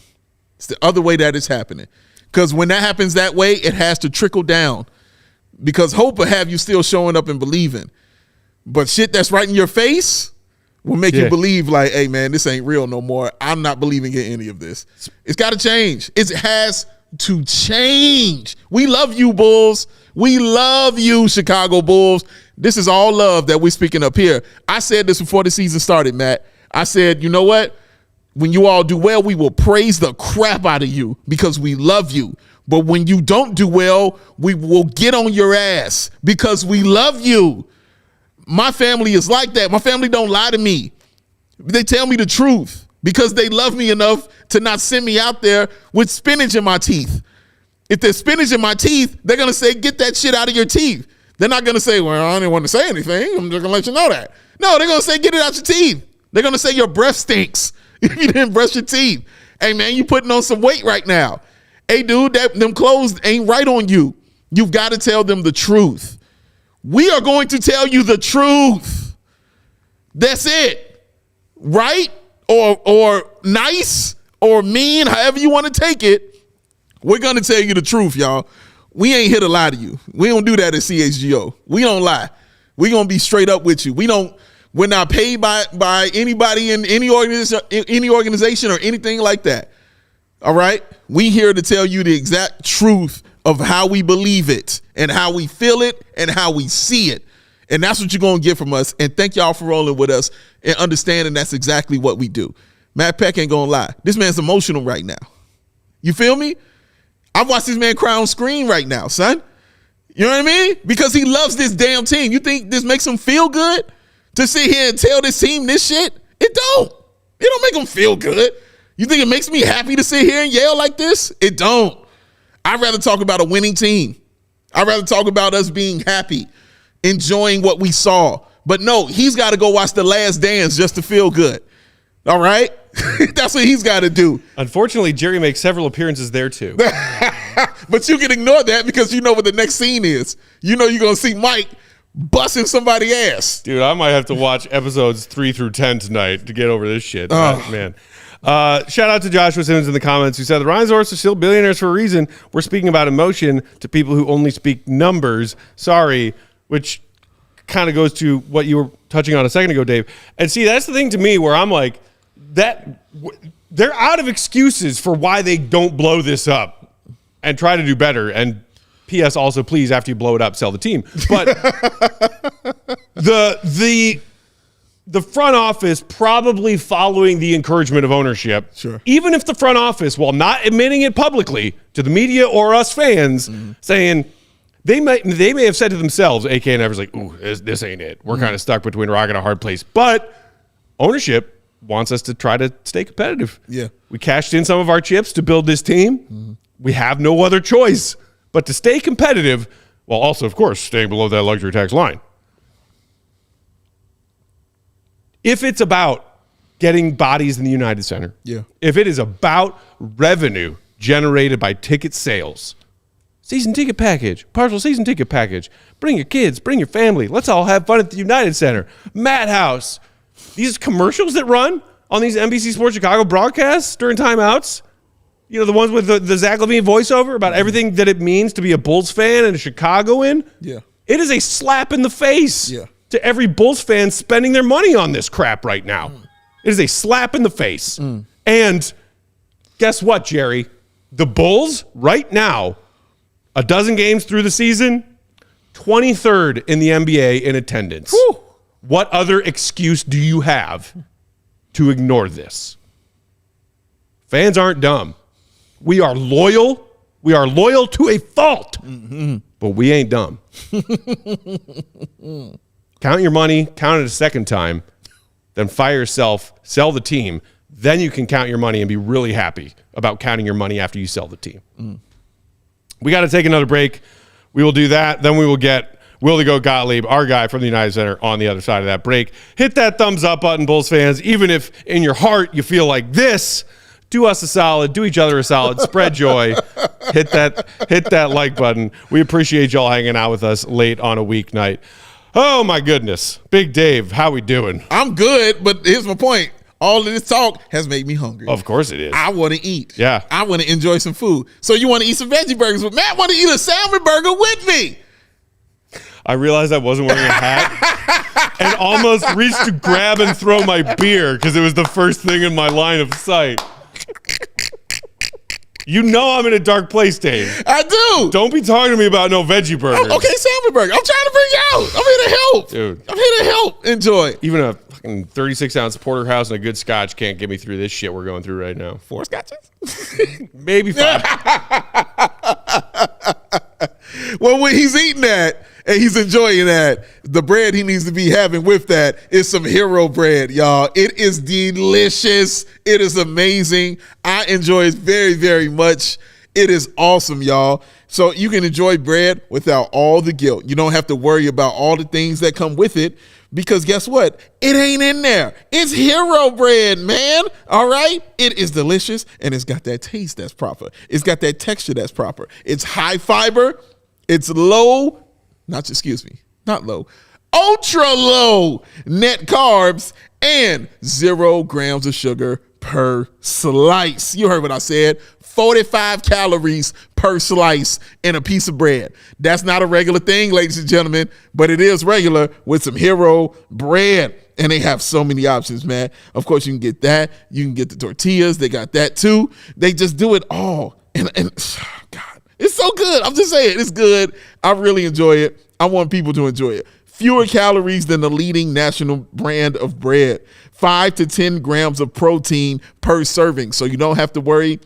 It's the other way that it's happening. Because when that happens that way, it has to trickle down. Because hope will have you still showing up and believing. But shit that's right in your face will make you believe like, hey, man, this ain't real no more. I'm not believing in any of this. It's got to change. It has to change. We love you, Bulls. We love you, Chicago Bulls. This is all love that we're speaking up here. I said this before the season started, Matt. I said, you know what? When you all do well, we will praise the crap out of you because we love you. But when you don't do well, we will get on your ass because we love you. My family is like that. My family don't lie to me. They tell me the truth because they love me enough to not send me out there with spinach in my teeth. If there's spinach in my teeth, they're going to say, get that shit out of your teeth. They're not going to say, well, I didn't want to say anything. I'm just going to let you know that. No, they're going to say, get it out your teeth. They're going to say your breath stinks if you didn't brush your teeth. Hey, man, you putting on some weight right now. Hey, dude, them clothes ain't right on you. You've got to tell them the truth. We are going to tell you the truth. That's it. Right? Or nice or mean, however you want to take it. We're going to tell you the truth, y'all. We ain't here to lie to you. We don't do that at CHGO. We don't lie. We're going to be straight up with you. We're not paid by anybody in any organization or anything like that. All right? We here to tell you the exact truth of how we believe it and how we feel it and how we see it. And that's what you're going to get from us. And thank y'all for rolling with us and understanding that's exactly what we do. Matt Peck ain't going to lie. This man's emotional right now. You feel me? I've watched this man cry on screen right now, son. You know what I mean? Because he loves this damn team. You think this makes him feel good to sit here and tell this team this shit? It don't. It don't make him feel good. You think it makes me happy to sit here and yell like this? It don't. I'd rather talk about a winning team. I'd rather talk about us being happy, enjoying what we saw. But no, he's got to go watch The Last Dance just to feel good. All right? That's what he's got to do. Unfortunately, Jerry makes several appearances there too. But you can ignore that because you know what the next scene is. You know you're going to see Mike busting somebody's ass. Dude, I might have to watch episodes 3 through 10 tonight to get over this shit. Man. Shout out to Joshua Simmons in the comments who said the Rhinesaurus are still billionaires for a reason. We're speaking about emotion to people who only speak numbers. Sorry, which kind of goes to what you were touching on a second ago, Dave. And see, that's the thing to me where I'm like, they're out of excuses for why they don't blow this up and try to do better. And P.S. also, please, after you blow it up, sell the team. But the front office probably following the encouragement of ownership, sure. Even if the front office, while not admitting it publicly to the media or us fans, saying they may have said to themselves, AK and Evers, like, ooh, this ain't it. We're kind of stuck between a rock and a hard place. But ownership wants us to try to stay competitive. Yeah. We cashed in some of our chips to build this team. We have no other choice but to stay competitive while also, of course, staying below that luxury tax line. If it's about getting bodies in the United Center, if it is about revenue generated by ticket sales, season ticket package, partial season ticket package, bring your kids, bring your family, let's all have fun at the United Center, Madhouse, these commercials that run on these NBC Sports Chicago broadcasts during timeouts, you know, the ones with the Zach LaVine voiceover about everything that it means to be a Bulls fan and a Chicagoan, it is a slap in the face. To every Bulls fan spending their money on this crap right now. It is a slap in the face. And guess what, Jerry? The Bulls, right now, a dozen games through the season, 23rd in the NBA in attendance. Whew. What other excuse do you have to ignore this? Fans aren't dumb. We are loyal. We are loyal to a fault, but we ain't dumb. Count your money, count it a second time, then fire yourself, sell the team. Then you can count your money and be really happy about counting your money after you sell the team. We got to take another break. We will do that. Then we will get Will the Go Gottlieb, our guy from the United Center, on the other side of that break. Hit that thumbs up button, Bulls fans. Even if in your heart you feel like this, do us a solid, do each other a solid, spread joy. Hit that like button. We appreciate y'all hanging out with us late on a weeknight. Oh, my goodness. Big Dave, how we doing? I'm good, but here's my point. All of this talk has made me hungry. Of course it is. I want to eat. Yeah. I want to enjoy some food. So you want to eat some veggie burgers with Matt? Want to eat a salmon burger with me? I realized I wasn't wearing a hat and almost reached to grab and throw my beer because it was the first thing in my line of sight. You know I'm in a dark place, Dave. I do. Don't be talking to me about no veggie burgers. Okay, salmon burger. I'm trying to bring you out. I'm here to help. Dude. I'm here to help. Enjoy. Even a fucking 36-ounce porterhouse and a good scotch can't get me through this shit we're going through right now. 4 scotches? Maybe 5. Well, when he's eating that and he's enjoying that, the bread he needs to be having with that is some hero bread, y'all. It is delicious. It is amazing. I enjoy it very, very much. It is awesome, y'all. So you can enjoy bread without all the guilt. You don't have to worry about all the things that come with it because guess what? It ain't in there. It's hero bread, man. All right? It is delicious and it's got that taste that's proper. It's got that texture that's proper. It's high fiber. It's low, not low, ultra low net carbs and 0 grams of sugar per slice. You heard what I said. 45 calories per slice in a piece of bread. That's not a regular thing, ladies and gentlemen, but it is regular with some hero bread. And they have so many options, man. Of course, you can get that. You can get the tortillas. They got that too. They just do it all. And God. It's so good. I'm just saying, it's good. I really enjoy it. I want people to enjoy it. Fewer calories than the leading national brand of bread. 5 to 10 grams of protein per serving. So you don't have to worry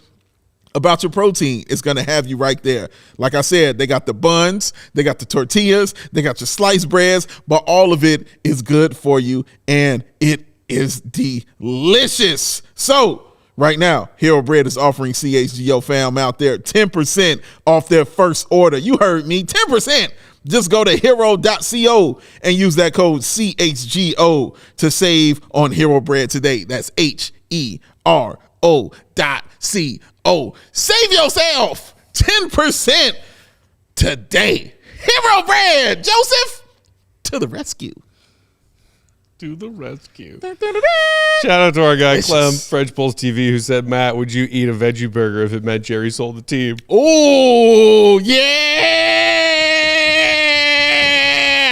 about your protein. It's going to have you right there. Like I said, they got the buns, they got the tortillas, they got your sliced breads, but all of it is good for you and it is delicious. So right now, Hero Bread is offering CHGO fam out there 10% off their first order. You heard me, 10%. Just go to hero.co and use that code CHGO to save on Hero Bread today. That's HERO.co. Save yourself 10% today. Hero Bread, Joseph, to the rescue. To the rescue. Shout out to our guy, Clem, French Bulls TV, who said, Matt, would you eat a veggie burger if it meant Jerry sold the team? Oh, yeah.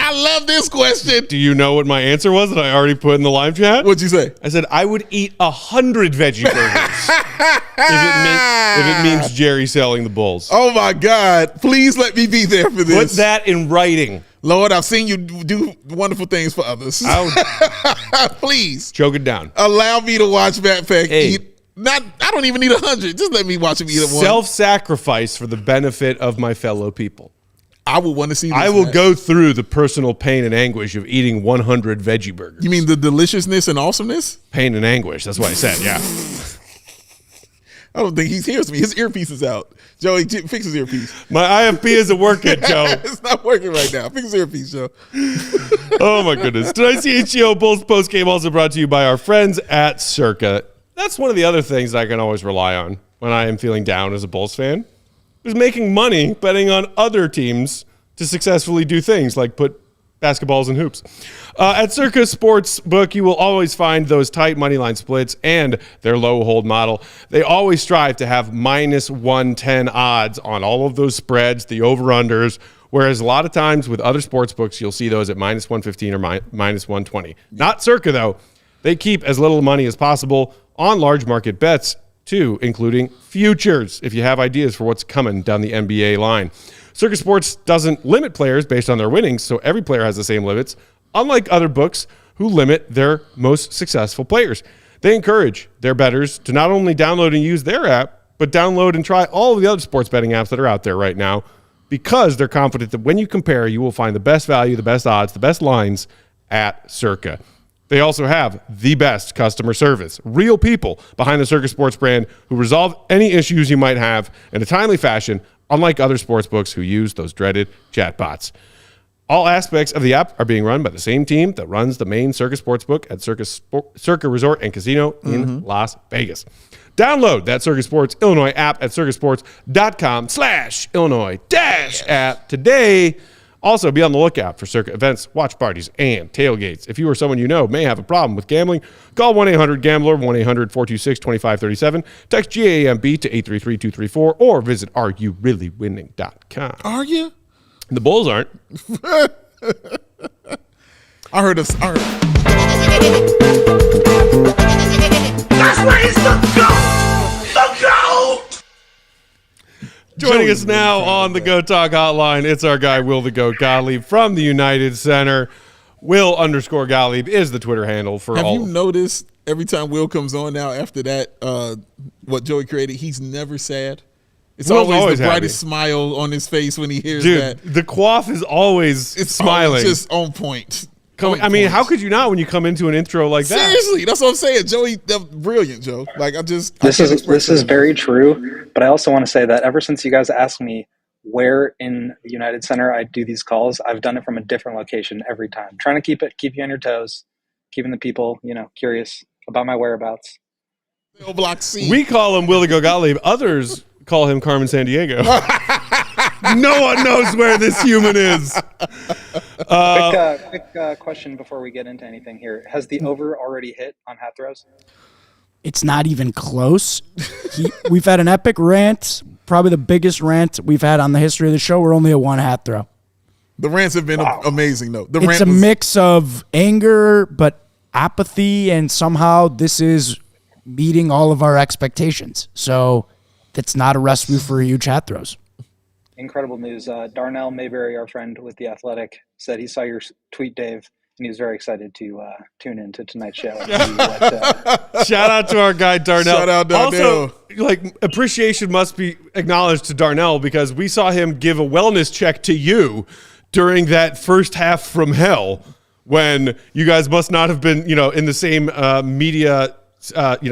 I love this question. Do you know what my answer was that I already put in the live chat? What'd you say? I said, I would eat 100 veggie burgers if it means Jerry selling the Bulls. Oh, my God. Please let me be there for this. Put that in writing. Lord, I've seen you do wonderful things for others. Please. Choke it down. Allow me to watch Matt Peck eat. I don't even need 100. Just let me watch him eat one. Self-sacrifice for the benefit of my fellow people. I would want to see this. I will go through the personal pain and anguish of eating 100 veggie burgers. You mean the deliciousness and awesomeness? Pain and anguish. That's what I said, yeah. I don't think he hears me. His earpiece is out. Joey, fix his earpiece. My IFP isn't working, Joe. It's not working right now. Fix his earpiece, Joe. Oh, my goodness. Tonight's CHGO Bulls postgame also brought to you by our friends at Circa. That's one of the other things I can always rely on when I am feeling down as a Bulls fan, is making money betting on other teams to successfully do things like put basketballs and hoops. At Circa Sportsbook, you will always find those tight money line splits and their low hold model. They always strive to have minus 110 odds on all of those spreads, the over-unders, whereas a lot of times with other sports books, you'll see those at minus 115 or minus 120. Not Circa, though. They keep as little money as possible on large market bets, too, including futures, if you have ideas for what's coming down the NBA line. Circus Sports doesn't limit players based on their winnings, so every player has the same limits, unlike other books who limit their most successful players. They encourage their bettors to not only download and use their app, but download and try all of the other sports betting apps that are out there right now, because they're confident that when you compare, you will find the best value, the best odds, the best lines at Circa. They also have the best customer service, real people behind the Circa Sports brand who resolve any issues you might have in a timely fashion, unlike other sports books who use those dreaded chatbots. All aspects of the app are being run by the same team that runs the main Circa Sportsbook at Circa Resort and Casino in Las Vegas. Download that Circa Sports Illinois app at circasports.com/Illinois-app today. Also, be on the lookout for Circa events, watch parties, and tailgates. If you or someone you know may have a problem with gambling, call 1-800-GAMBLER, 1-800-426-2537, text GAMB to 833-234, or visit areyoureallywinning.com. Are you? The Bulls aren't. I heard us. That's where he's the GOAT! The GOAT! Joining us now on the Go Talk Hotline, it's our guy, Will the Goat Gottlieb from the United Center. Will_Gottlieb is the Twitter handle for all. Have you noticed every time Will comes on now after that, what Joey created, he's never sad? It's Will's always the happy. brightest smile on his face when he hears Dude, that. the quaff is always It's smiling. just on point. How could you not when you come into an intro like that? Seriously, that's what I'm saying. Joey, that's brilliant, Joe. Like This is very true, but I also want to say that ever since you guys asked me where in the United Center I do these calls, I've done it from a different location every time. Trying to keep you on your toes, keeping the people, curious about my whereabouts. Block C. We call him Will the Goat Gottlieb. Others call him Carmen Sandiego. No one knows where this human is. Quick question before we get into anything here. Has the over already hit on hat throws? It's not even close. We've had an epic rant, probably the biggest rant we've had on the history of the show. We're only at one hat throw. The rants have been amazing, though. It's a mix of anger, but apathy, and somehow this is meeting all of our expectations. So that's not a recipe for huge hat throws. Incredible news. Darnell Mayberry, our friend with The Athletic, said he saw your tweet, Dave, and he was very excited to tune in to tonight's show. Shout out to our guy, Darnell. Shout out, Darnell. Also, appreciation must be acknowledged to Darnell because we saw him give a wellness check to you during that first half from hell when you guys must not have been, in the same media,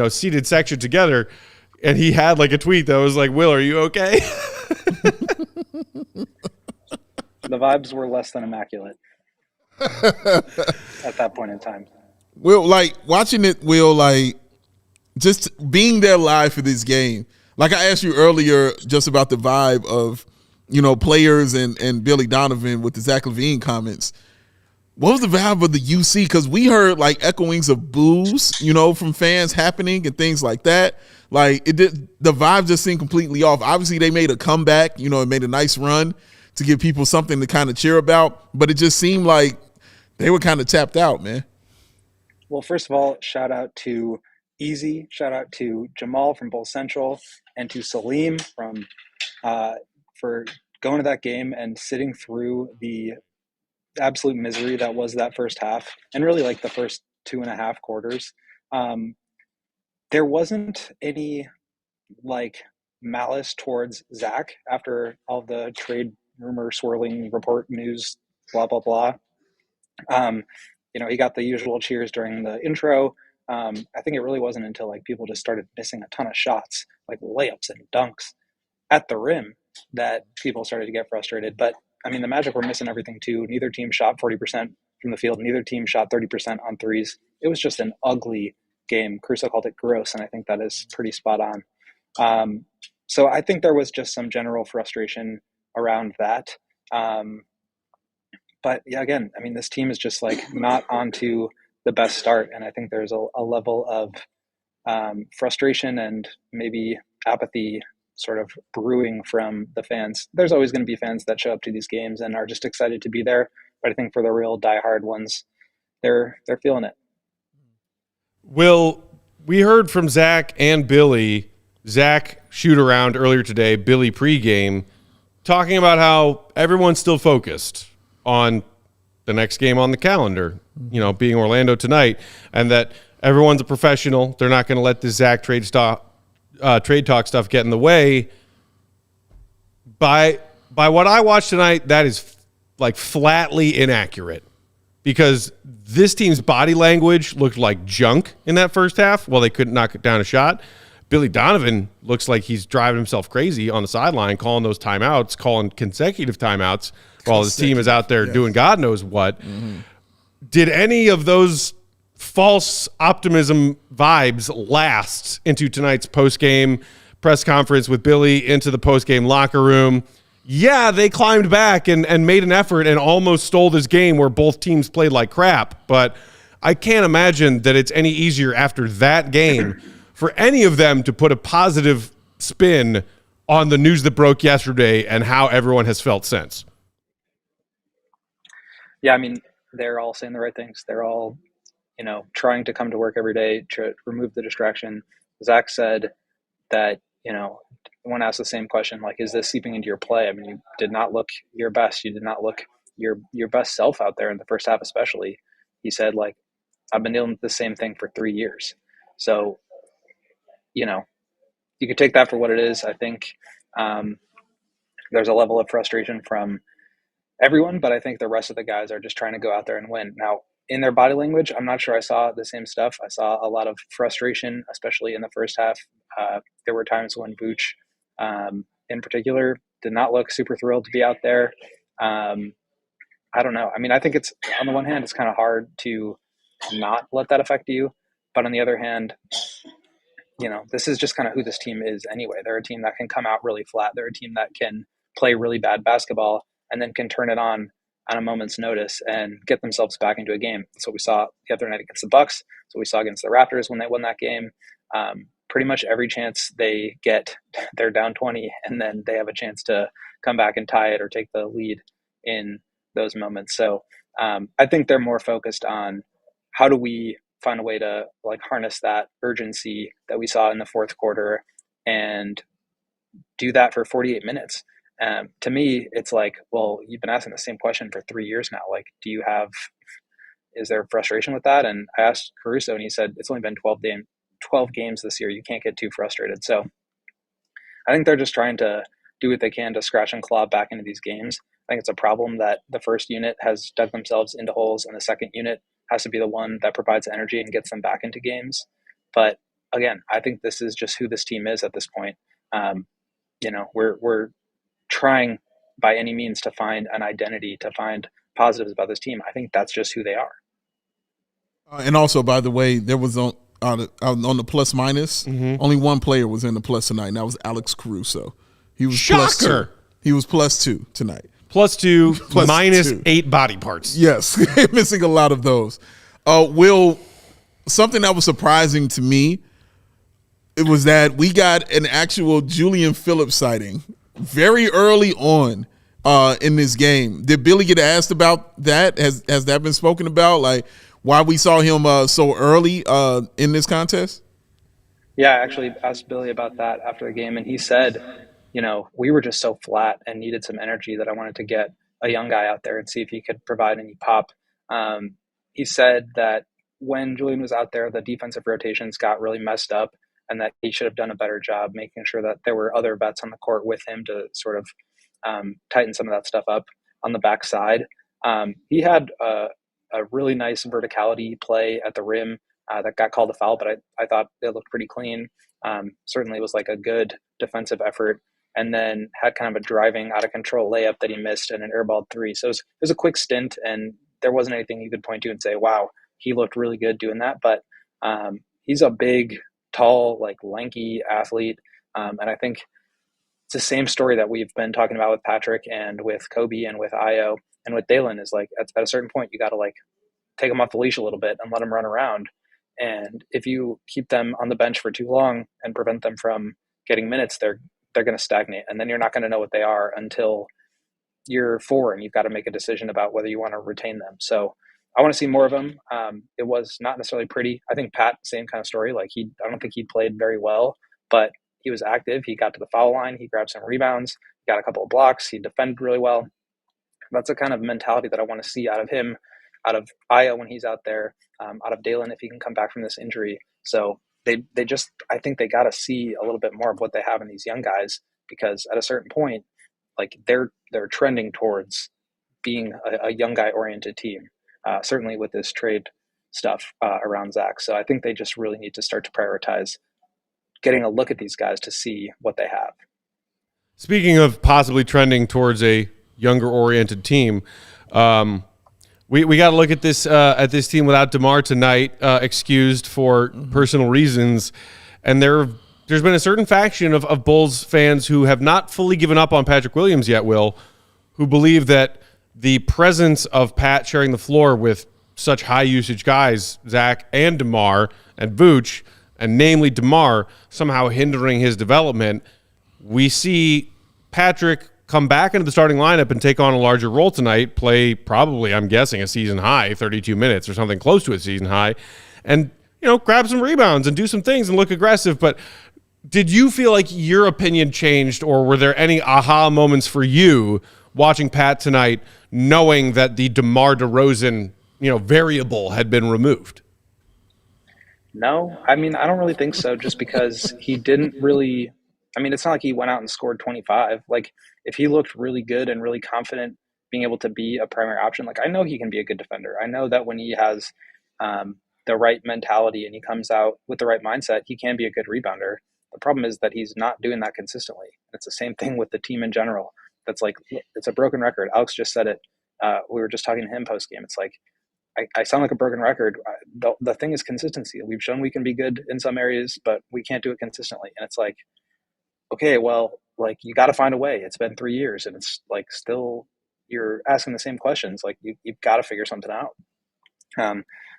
seated section together. And he had a tweet that was like, Will, are you okay? The vibes were less than immaculate at that point in time. Will, watching it, just being there live for this game. Like I asked you earlier just about the vibe of, players and Billy Donovan with the Zach LaVine comments. What was the vibe of the UC? Because we heard echoings of boos, from fans happening and things like that. The vibe just seemed completely off. Obviously, they made a comeback, and made a nice run to give people something to kind of cheer about. But it just seemed like they were kind of tapped out, man. Well, first of all, shout out to Easy. Shout out to Jamal from Bulls Central and to Salim for going to that game and sitting through the absolute misery that was that first half and really the first 2.5 quarters. There wasn't any malice towards Zach after all the trade rumor swirling report news, blah, blah, blah. He got the usual cheers during the intro. I think it really wasn't until people just started missing a ton of shots, layups and dunks at the rim, that people started to get frustrated. But the Magic were missing everything too. Neither team shot 40% from the field. Neither team shot 30% on threes. It was just an ugly game. Caruso called it gross, and I think that is pretty spot on. So I think there was just some general frustration around that. But yeah, again, this team is just not onto the best start, and I think there's a level of frustration and maybe apathy sort of brewing from the fans. There's always going to be fans that show up to these games and are just excited to be there, but I think for the real diehard ones, they're feeling it. Will, we heard from Zach and Billy Zach shoot around earlier today, Billy pregame, talking about how everyone's still focused on the next game on the calendar, being Orlando tonight, and that everyone's a professional. They're not going to let this Zach trade talk stuff get in the way. By what I watched tonight, that is like flatly inaccurate, because this team's body language looked like junk in that first half while they couldn't knock down a shot. Billy Donovan looks like he's driving himself crazy on the sideline, calling those timeouts, calling consecutive timeouts while his team is out there doing God knows what. Mm-hmm. Did any of those false optimism vibes last into tonight's postgame press conference with Billy, into the postgame locker room? Yeah, they climbed back and made an effort and almost stole this game where both teams played like crap. But I can't imagine that it's any easier after that game for any of them to put a positive spin on the news that broke yesterday and how everyone has felt since. Yeah, I mean, they're all saying the right things. They're all, trying to come to work every day to remove the distraction. Zach said that, when asked the same question, like, is this seeping into your play? I mean, you did not look your best. You did not look your best self out there in the first half, especially. He said, like, I've been dealing with the same thing for 3 years. So, you could take that for what it is. I think there's a level of frustration from everyone, but I think the rest of the guys are just trying to go out there and win. Now, in their body language, I'm not sure I saw the same stuff. I saw a lot of frustration, especially in the first half. There were times when Vooch, in particular, did not look super thrilled to be out there. I don't know. I mean, I think it's, on the one hand, it's kind of hard to not let that affect you. But on the other hand, this is just kind of who this team is anyway. They're a team that can come out really flat. They're a team that can play really bad basketball and then can turn it on a moment's notice and get themselves back into a game. That's what we saw the other night against the Bucks. So we saw against the Raptors when they won that game. Pretty much every chance they get, they're down 20, and then they have a chance to come back and tie it or take the lead in those moments. So I think they're more focused on how do we find a way to harness that urgency that we saw in the fourth quarter and do that for 48 minutes. To me, it's like, well, you've been asking the same question for 3 years now. Like, is there frustration with that? And I asked Caruso, and he said, it's only been 12 games this year. You can't get too frustrated. So I think they're just trying to do what they can to scratch and claw back into these games. I think it's a problem that the first unit has dug themselves into holes, and the second unit has to be the one that provides energy and gets them back into games. But again, I think this is just who this team is at this point. We're trying by any means to find an identity, to find positives about this team. I think that's just who they are. And also, by the way, there was on the plus minus, only one player was in the plus tonight, and that was Alex Caruso. He was Shocker. +2. He was +2 tonight. +2, minus -2. 8 body parts. Yes, missing a lot of those. Will, something that was surprising to me, it was that we got an actual Julian Phillips sighting very early on in this game. Did Billy get asked about that? Has that been spoken about? Like, why we saw him so early in this contest? Yeah, I actually asked Billy about that after the game, and he said, we were just so flat and needed some energy that I wanted to get a young guy out there and see if he could provide any pop. He said that when Julian was out there, the defensive rotations got really messed up, and that he should have done a better job making sure that there were other vets on the court with him to sort of tighten some of that stuff up on the backside. He had a really nice verticality play at the rim that got called a foul, but I thought it looked pretty clean. Certainly was like a good defensive effort, and then had kind of a driving out of control layup that he missed and an airballed three. So it was a quick stint, and there wasn't anything you could point to and say, wow, he looked really good doing that. But he's a big, tall, lanky athlete. And I think it's the same story that we've been talking about with Patrick and with Kobe and with Io and with Dalen is at a certain point, you got to take them off the leash a little bit and let them run around. And if you keep them on the bench for too long and prevent them from getting minutes, they're going to stagnate. And then you're not going to know what they are until you're 4 and you've got to make a decision about whether you want to retain them. So I want to see more of him. It was not necessarily pretty. I think Pat, same kind of story. I don't think he played very well, but he was active. He got to the foul line. He grabbed some rebounds, got a couple of blocks. He defended really well. That's the kind of mentality that I want to see out of him, out of Aya when he's out there, out of Dalen if he can come back from this injury. So they just, I think they got to see a little bit more of what they have in these young guys, because at a certain point, like they're trending towards being a young guy oriented team, certainly with this trade stuff around Zach. So I think they just really need to start to prioritize getting a look at these guys to see what they have. Speaking of possibly trending towards a younger oriented team, we got to look at this team without DeMar tonight, excused for personal reasons, and there's been a certain faction of Bulls fans who have not fully given up on Patrick Williams yet, Will, who believe that the presence of Pat sharing the floor with such high usage guys, Zach and DeMar and Vooch, and namely DeMar, somehow hindering his development. We see Patrick come back into the starting lineup and take on a larger role tonight, play probably, I'm guessing, a season high, 32 minutes or something close to a season high, and, grab some rebounds and do some things and look aggressive. But did you feel like your opinion changed, or were there any aha moments for you watching Pat tonight, knowing that the DeMar DeRozan, variable had been removed? No, I mean, I don't really think so, just because he didn't really, it's not like he went out and scored 25. Like, if he looked really good and really confident being able to be a primary option, like, I know he can be a good defender. I know that when he has the right mentality and he comes out with the right mindset, he can be a good rebounder. The problem is that he's not doing that consistently. It's the same thing with the team in general. That's like, it's a broken record. Alex just said it. We were just talking to him post game. It's like, I sound like a broken record. The thing is consistency. We've shown we can be good in some areas, but we can't do it consistently. And it's like, okay, well, like, you got to find a way. It's been 3 years and it's like, still you're asking the same questions. Like, you've got to figure something out.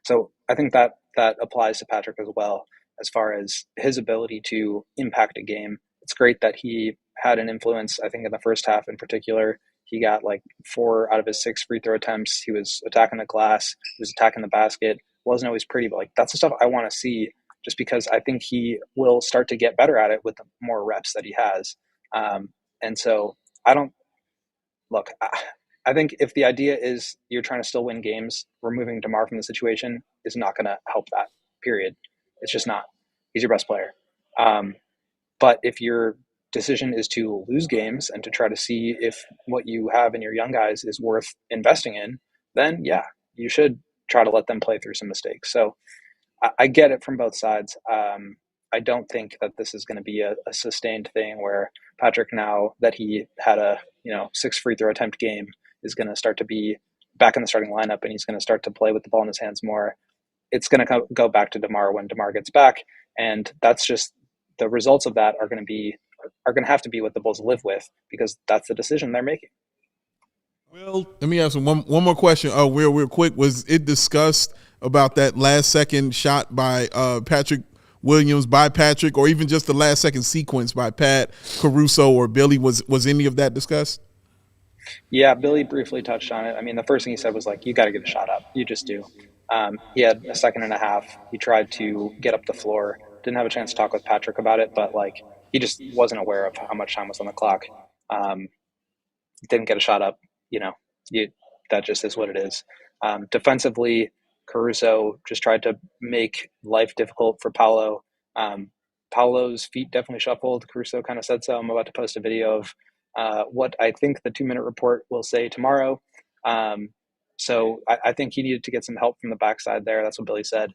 So I think that applies to Patrick as well, as far as his ability to impact a game. It's great that he had an influence. I think in the first half in particular, he got like 4 out of his 6 free throw attempts. He was attacking the glass. He was attacking the basket. Wasn't always pretty, but like, that's the stuff I want to see, just because I think he will start to get better at it with the more reps that he has. And so I think if the idea is you're trying to still win games, removing DeMar from the situation is not going to help that, period. It's just not. He's your best player. But if your decision is to lose games and to try to see if what you have in your young guys is worth investing in, then yeah, you should try to let them play through some mistakes. So I get it from both sides. I don't think that this is going to be a sustained thing where Patrick, now that he had a 6 free throw attempt game, is going to start to be back in the starting lineup and he's going to start to play with the ball in his hands more. It's going to go back to DeMar when DeMar gets back, and that's just the results of that are going to have to be what the Bulls live with, because that's the decision they're making. Well, let me ask one more question. Real quick. Was it discussed about that last second shot by Patrick Williams by Patrick, or even just the last second sequence by Pat, Caruso, or Billy? Was any of that discussed? Yeah, Billy briefly touched on it. The first thing he said was like, you got to get a shot up. You just do. He had a second and a half. He tried to get up the floor. Didn't have a chance to talk with Patrick about it, but like, he just wasn't aware of how much time was on the clock. Didn't get a shot up. That just is what it is. Defensively, Caruso just tried to make life difficult for Paolo. Paolo's feet definitely shuffled. Caruso kind of said so. I'm about to post a video of what I think the 2-minute report will say tomorrow. So I think he needed to get some help from the backside there. That's what Billy said.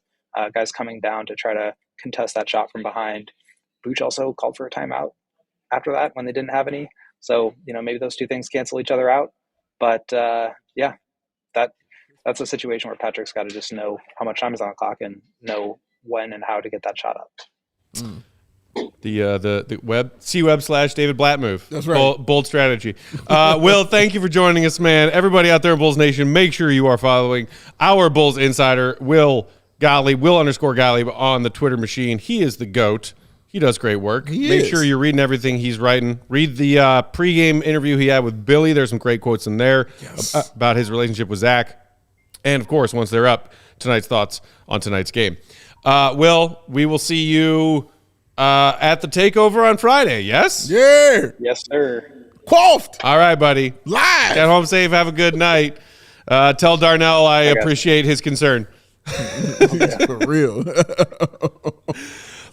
Guys coming down to try to contest that shot from behind. Vooch also called for a timeout after that when they didn't have any. So, maybe those two things cancel each other out. But yeah, that's a situation where Patrick's got to just know how much time is on the clock and know when and how to get that shot up. The web /David Blatt move. That's right. Bold strategy. Will, thank you for joining us, man. Everybody out there in Bulls Nation, make sure you are following our Bulls insider, Will _Gottlieb on the Twitter machine. He is the GOAT. He does great work. Make sure you're reading everything he's writing. Read the pregame interview he had with Billy. There's some great quotes in there about his relationship with Zach. And, of course, once they're up, tonight's thoughts on tonight's game. Will, we will see you at the takeover on Friday. Yes? Yeah. Yes, sir. Quaffed. All right, buddy. Live. Get home safe. Have a good night. Tell Darnell I appreciate his concern. For real.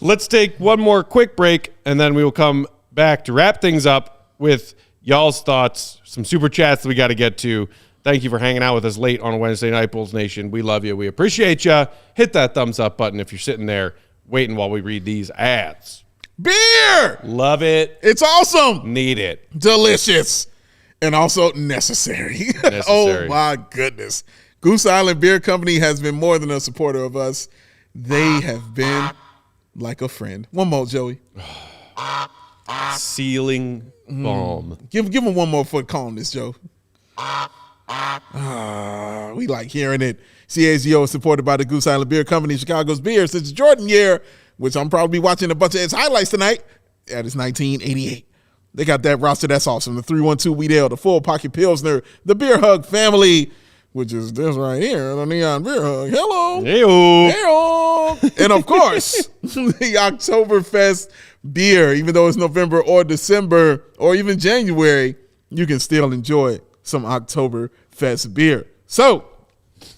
Let's take one more quick break, and then we will come back to wrap things up with y'all's thoughts, some super chats that we got to get to. Thank you for hanging out with us late on a Wednesday night, Bulls Nation. We love you. We appreciate you. Hit that thumbs up button if you're sitting there waiting while we read these ads. Beer. Love it. It's awesome. Need it. Delicious. And also necessary. Necessary. Oh, my goodness. Goose Island Beer Company has been more than a supporter of us. They have been like a friend. One more, Joey. Ceiling balm. Give him one more for calmness, Joe. We like hearing it. CHGO is supported by the Goose Island Beer Company, Chicago's beer since Jordan year, which I'm probably watching a bunch of its highlights tonight. That is 1988. They got that roster. That's awesome. The 312 Wheat Ale, the Full Pocket Pilsner, the Beer Hug family, which is this right here, the Neon Beer Hug. Hello. Hey-o. Hey-o. And of course, the Oktoberfest beer. Even though it's November or December or even January, you can still enjoy some Oktoberfest beer. So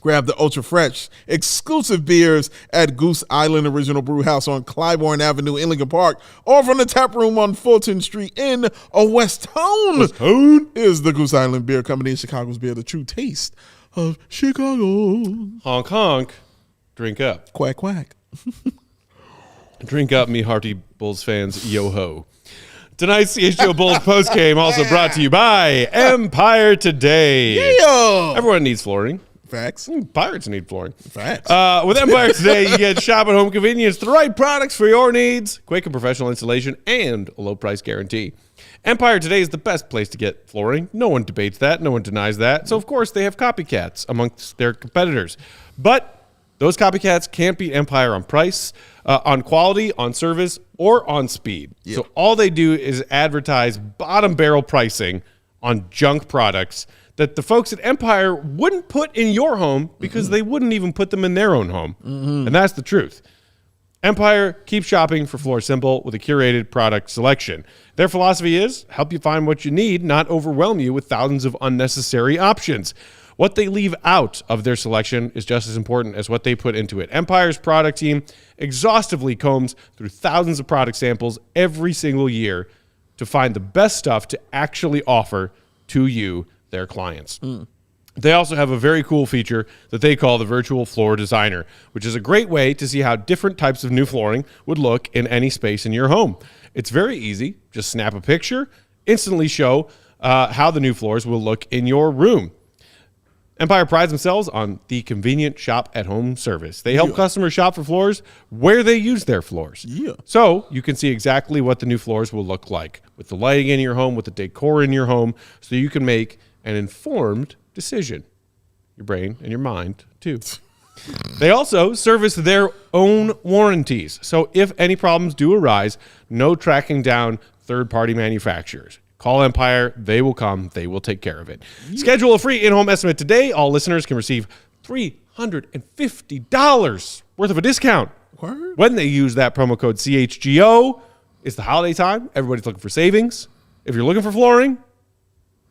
grab the ultra fresh exclusive beers at Goose Island Original Brew House on Clybourne Avenue in Lincoln Park, or from the tap room on Fulton Street in West Town. Is the Goose Island Beer Company, Chicago's beer, the true taste of Chicago. Honk, honk. Drink up. Quack, quack. Drink up, me hearty Bulls fans. Yo-ho. Tonight's CHGO Bulls postgame also brought to you by Empire Today. Yeah. Everyone needs flooring. Facts. Pirates need flooring. Facts. With Empire Today, you get shop at home convenience, the right products for your needs, quick and professional installation, and a low price guarantee. Empire Today is the best place to get flooring. No one debates that. No one denies that. So, of course, they have copycats amongst their competitors. But those copycats can't beat Empire on price, on quality, on service, or on speed. Yep. So all they do is advertise bottom barrel pricing on junk products that the folks at Empire wouldn't put in your home because they wouldn't even put them in their own home. And that's the truth. Empire keeps shopping for floor simple with a curated product selection. Their philosophy is help you find what you need, not overwhelm you with thousands of unnecessary options. What they leave out of their selection is just as important as what they put into it. Empire's product team exhaustively combs through thousands of product samples every single year to find the best stuff to actually offer to you, their clients. They also have a very cool feature that they call the Virtual Floor Designer, which is a great way to see how different types of new flooring would look in any space in your home. It's very easy. Just snap a picture, instantly show how the new floors will look in your room. Empire prides themselves on the convenient shop-at-home service. They help customers shop for floors where they use their floors. So you can see exactly what the new floors will look like with the lighting in your home, with the decor in your home, so you can make an informed decision. Your brain and your mind, too. They also service their own warranties. So if any problems do arise, no tracking down third-party manufacturers. Call Empire. They will come. They will take care of it. Schedule a free in-home estimate today. All listeners can receive $350 worth of a discount when they use that promo code CHGO. It's the holiday time. Everybody's looking for savings. If you're looking for flooring,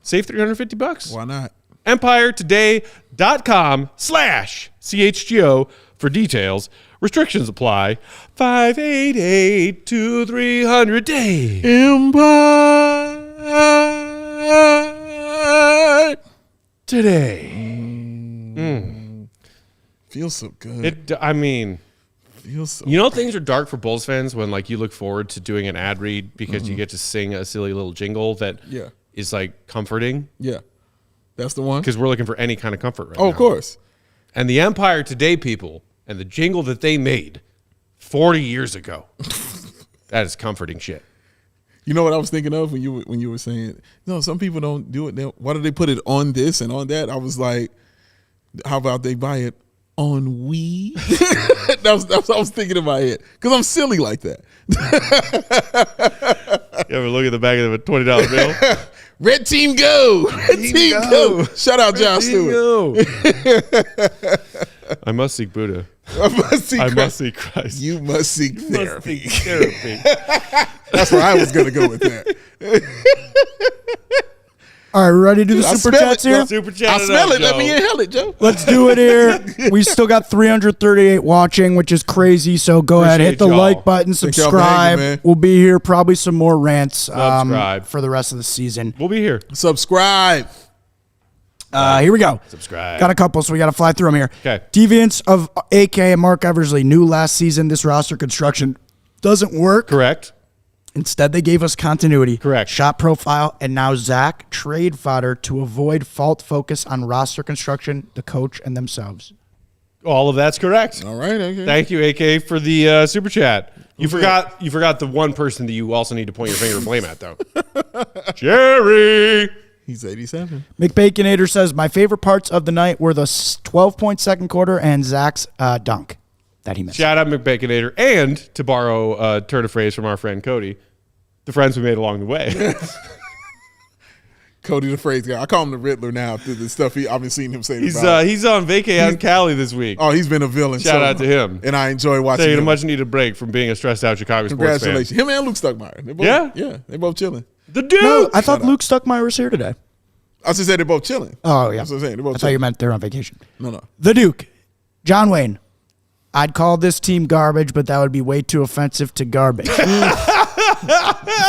save $350. Why not? EmpireToday.com/CHGO for details. Restrictions apply. 588-2300 day. Empire Today. Feels so good. Feels so you know, things are dark for Bulls fans when like you look forward to doing an ad read because you get to sing a silly little jingle that is like comforting. Yeah. That's the one. Because we're looking for any kind of comfort right now. Oh, of course. And the Empire Today people and the jingle that they made 40 years ago, that is comforting shit. You know what I was thinking of when you were saying, no, some people don't do it. Why do they put it on this and on that? I was like, how about they buy it on weed? That's what I was thinking in my head. Because I'm silly like that. You ever look at the back of a $20 bill? Red team go. Red team go. Shout out Josh Stewart. I must seek Buddha. I must seek Christ. You must seek therapy. That's where I was going to go with that. All right, ready to do the super chats here? Super chat. I smell it. Joe. Let me inhale it, Joe. Let's do it here. We still got 338 watching, which is crazy. So go ahead, hit the y'all. like button, Thank y'all for subscribe. hanging, man. We'll be here. Probably some more rants Subscribe. for the rest of the season. We'll be here. Subscribe. Here we go. Subscribe. Got a couple, so we got to fly through them here. Okay. Deviants of AK and Mark Eversley knew last season this roster construction doesn't work. Correct. Instead, they gave us continuity. Correct. Shot profile, and now Zach, trade fodder to avoid fault focus on roster construction, the coach, and themselves. All of that's correct. All right. Okay. Thank you, AK, for the super chat. You forgot the one person that you also need to point your finger and blame at, though. Jerry. He's 87. McBaconator says, my favorite parts of the night were the 12-point second quarter and Zach's dunk that he missed. Shout out McBaconator. And, to borrow a turn of phrase from our friend Cody, the friends we made along the way. Cody the phrase guy. I call him the Riddler now through the stuff I've been seeing him say. He's on vacay out in Cali this week. Oh, he's been a villain. Shout out to him. And I enjoy watching Taking a him. much needed break from being a stressed out Chicago sports fan. Congratulations. Him and Luke Stuckmeyer. They both, Yeah? Yeah. They both chilling. The dude. No, I thought Luke Stuckmeyer was here today. I just said they're both chilling. Oh, yeah. That's what I'm saying. They're both I thought chilling. you meant they're on vacation. No. The Duke, John Wayne. I'd call this team garbage, but that would be way too offensive to garbage.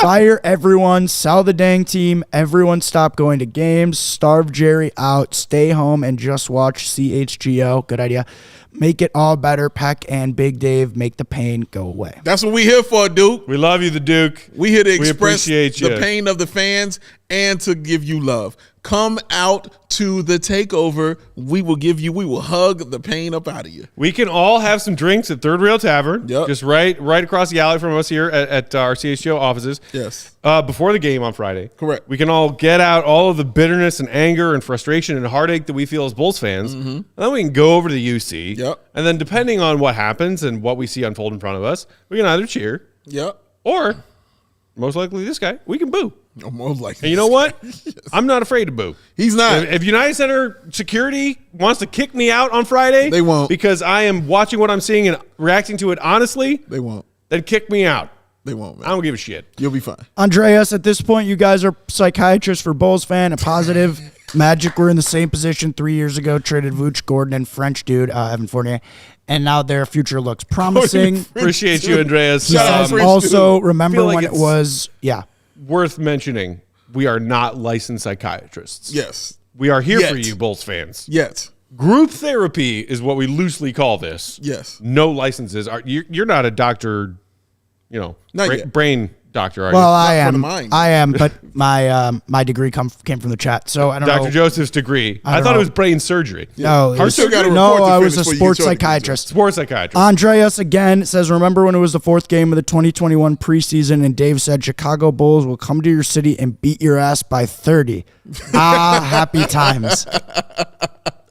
Fire everyone, sell the dang team, everyone stop going to games, starve Jerry out, stay home and just watch CHGO. Good idea. Make it all better. Peck and Big Dave make the pain go away. That's what we here for, Duke. We love you, the Duke. We here to express appreciate the you. pain of the fans and to give you love. Come out to the takeover. We will hug the pain up out of you. We can all have some drinks at Third Rail Tavern. Yep. Just right across the alley from us here at our CHGO offices. Yes. Before the game on Friday. Correct. We can all get out all of the bitterness and anger and frustration and heartache that we feel as Bulls fans. Mm-hmm. And then we can go over to the UC. Yep. And then depending on what happens and what we see unfold in front of us, we can either cheer Yep. or, most likely this guy, we can boo. Most likely. And you know what? I'm not afraid to boo. He's not. If United Center security wants to kick me out on Friday, They won't. because I am watching what I'm seeing and reacting to it honestly, They won't. then kick me out. They won't, man. I don't give a shit. You'll be fine. Andreas, at this point, you guys are psychiatrists for Bulls fan and positive. Magic were in the same position 3 years ago, traded Vooch, Gordon, and French dude, Evan Fournier, and now their future looks promising. Appreciate you, Andreas. He Shout out says French also, dude. remember Feel like when it it's- was, Worth mentioning, we are not licensed psychiatrists. Yes. We are here Yet. for you, Bulls fans. Yes. Group therapy is what we loosely call this. Yes. No licenses. You're not a doctor, Not yet. brain doctor, are well, you? I for am. the mind. I am, but my degree came from the chat, so I don't Dr. know. Joseph's degree. I don't thought know. it was brain surgery. No, Heart surgery got a no, report to I was a finish before you sports get your degree. psychiatrist. Sports psychiatrist. Andreas again says, remember when it was the fourth game of the 2021 preseason and Dave said Chicago Bulls will come to your city and beat your ass by 30. Happy times.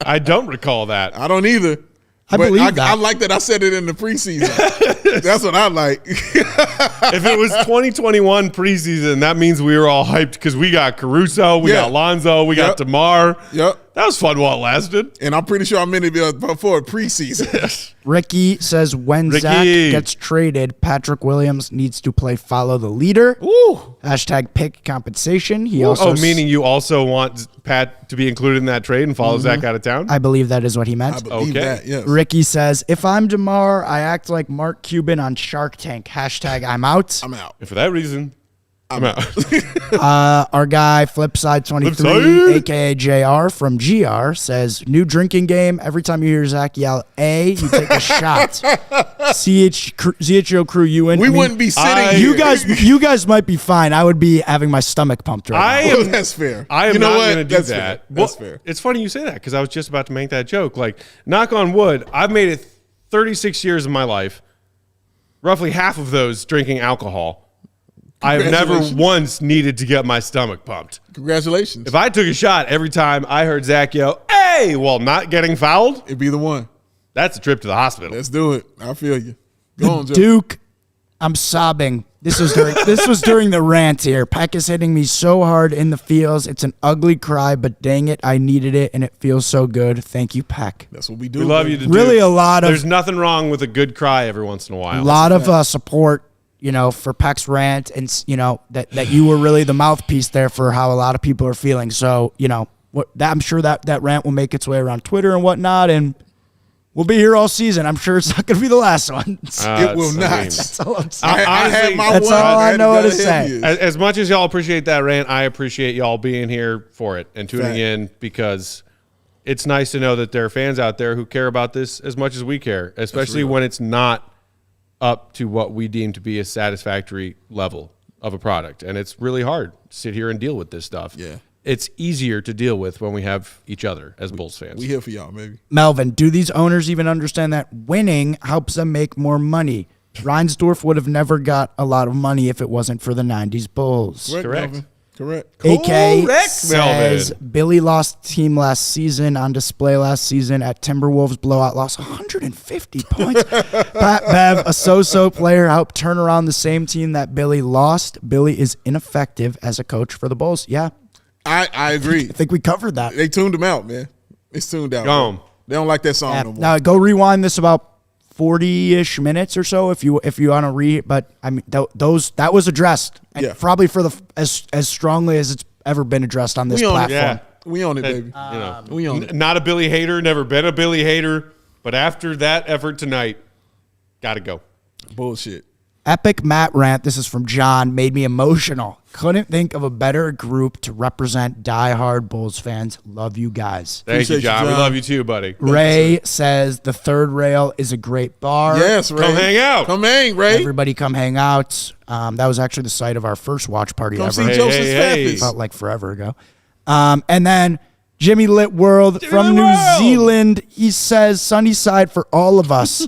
I don't recall that. I don't either. I But believe that. I like that I said it in the preseason. That's what I like. If it was 2021 preseason, that means we were all hyped because we got Caruso, we Yeah. got Lonzo, we got Yep. DeMar. Yep. That was fun while it lasted. And I'm pretty sure I'm in it before preseason. Ricky says when Ricky. Zach gets traded, Patrick Williams needs to play follow the leader. Ooh. Hashtag pick compensation. He also Meaning you also want Pat to be included in that trade and follow Zach out of town? I believe that is what he I meant. believe Okay. that, yes. Ricky says, if I'm DeMar, I act like Mark Cuban on Shark Tank. Hashtag I'm out. I'm out. And for that reason, I'm out. Our guy, Flipside23, Flipside. a.k.a. JR from GR, says, new drinking game. Every time you hear Zach yell, A, you take a shot. CHGO crew, you in? We I mean, wouldn't be sitting I- here. You guys might be fine. I would be having my stomach pumped right now. Well, that's fair. I am You know not what? going to do That's that. fair. Well, That's fair. It's funny you say that because I was just about to make that joke. Like, knock on wood, I've made it 36 years of my life, roughly half of those drinking alcohol. I've never Congratulations. once needed to get my stomach pumped. Congratulations. If I took a shot every time I heard Zach yell, hey, while not getting fouled, It'd be the one. that's a trip to the hospital. Let's do it. I feel you. Go on, Joe. Duke, I'm sobbing. This was during the rant here. Peck is hitting me so hard in the feels. It's an ugly cry, but dang it, I needed it, and it feels so good. Thank you, Peck. That's what we do. We love you. Really, a lot of There's nothing wrong with a good cry every once in a while. a lot of support, for Peck's rant, and that you were really the mouthpiece there for how a lot of people are feeling. So I'm sure that rant will make its way around Twitter and whatnot, and we'll be here all season. I'm sure it's not going to be the last one. It will not. That's all I'm saying. I had my That's one. all I know how to gotta say. hit you. As much as y'all appreciate that rant, I appreciate y'all being here for it and tuning Fact. in, because it's nice to know that there are fans out there who care about this as much as we care, especially when it's not up to what we deem to be a satisfactory level of a product. And it's really hard to sit here and deal with this stuff. Yeah. It's easier to deal with when we have each other as Bulls fans. We here for y'all, baby. Melvin, do these owners even understand that winning helps them make more money? Reinsdorf would have never got a lot of money if it wasn't for the 90s Bulls. Correct. Correct. Melvin. Correct. AK Correct, says Melvin. Billy lost team last season on display last season at Timberwolves blowout loss, 150 points. Pat Bev, a so-so player, helped turn around the same team that Billy lost. Billy is ineffective as a coach for the Bulls. Yeah, I agree. I think we covered that. They tuned him out, man. It's tuned out. Gone. Man. They don't like that song Yeah. no more. Now go rewind this about 40-ish minutes or so if you want to read. But I mean, that was addressed, and Yeah. probably for as strongly as it's ever been addressed on this We own it. platform. Yeah. We own it, That- baby. we own it. Not a Billy hater, never been a Billy hater, but after that effort tonight, gotta go. Bullshit. Epic Matt rant, this is from John, made me emotional. Couldn't think of a better group to represent diehard Bulls fans. Love you guys. Thank Appreciate you, John. you, We John. love you too, buddy. Ray says the third rail is a great bar. Yes, Ray. Come hang out. Come hang, Ray. Everybody come hang out. That was actually the site of our first watch party Come ever. see Hey, Joseph's hey, hey. Felt like forever ago. And then Jimmy Lit World from Lit New World. Zealand. He says, sunny side for all of us.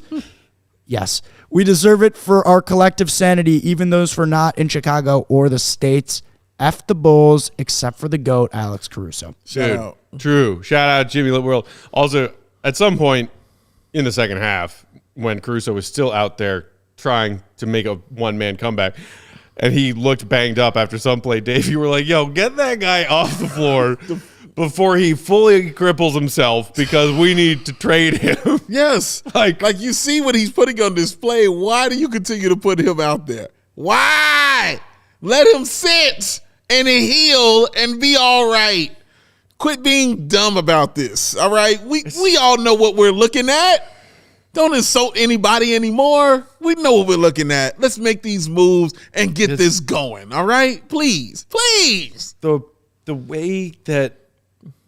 Yes. We deserve it for our collective sanity, even those for not in Chicago or the States. F the Bulls, except for the GOAT, Alex Caruso. Shout Dude, out. true. Shout out Jimmy Lit World. Also, at some point in the second half, when Caruso was still out there trying to make a one-man comeback, and he looked banged up after some play, Dave, you were like, yo, get that guy off the floor before he fully cripples himself, because we need to trade him. Yes. Like you see what he's putting on display. Why do you continue to put him out there? Why? Let him sit and heal and be all right. Quit being dumb about this. All right. We all know what we're looking at. Don't insult anybody anymore. We know what we're looking at. Let's make these moves and get this going. All right? Please. Please. the way that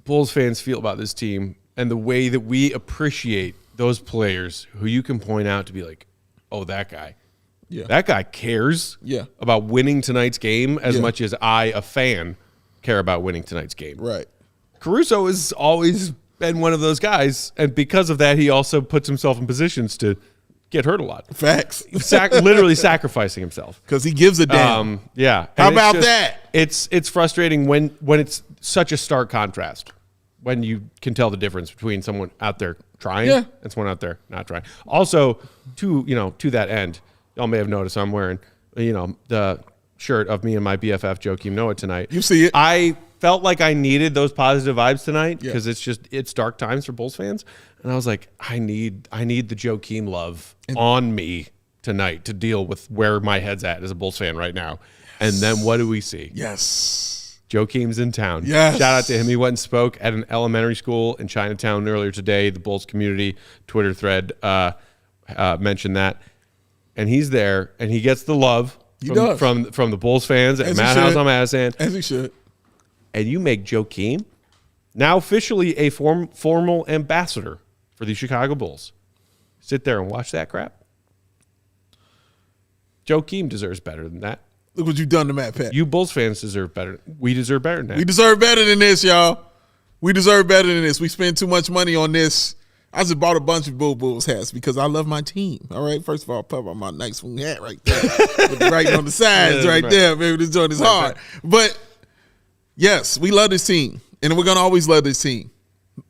Bulls fans feel about this team and the way that we appreciate those players who you can point out to be like, oh, that guy. Yeah. That guy cares Yeah. about winning tonight's game as Yeah. much as I, a fan, care about winning tonight's game. Right. Caruso has always been one of those guys, and because of that, he also puts himself in positions to get hurt a lot. Facts. Literally sacrificing himself. Because he gives a damn. Yeah. How And it's about that? It's frustrating when it's such a stark contrast, when you can tell the difference between someone out there trying and someone out there not trying. Also, to that end, y'all may have noticed I'm wearing the shirt of me and my BFF Joakim Noah tonight. You see it. I felt like I needed those positive vibes tonight Yeah. because it's dark times for Bulls fans, and I was like, I need the Joakim love on me tonight to deal with where my head's at as a Bulls fan right now. And then what do we see? Yes. Joakim's in town. Yes. Shout out to him. He went and spoke at an elementary school in Chinatown earlier today. The Bulls community Twitter thread mentioned that. And he's there, and he gets the love from the Bulls fans at As he Madhouse should. on Madison. As he should. And you make Joakim now officially a formal ambassador for the Chicago Bulls. Sit there and watch that crap. Joakim deserves better than that. Look what you've done to Matt Pat. You Bulls fans deserve better. We deserve better than that. We deserve better than this, y'all. We deserve better than this. We spend too much money on this. I just bought a bunch of Bulls hats because I love my team. All right. First of all, I'll put on my nice swing hat right there. With the writing on the sides right there. Maybe this joint is hard. But yes, we love this team. And we're going to always love this team.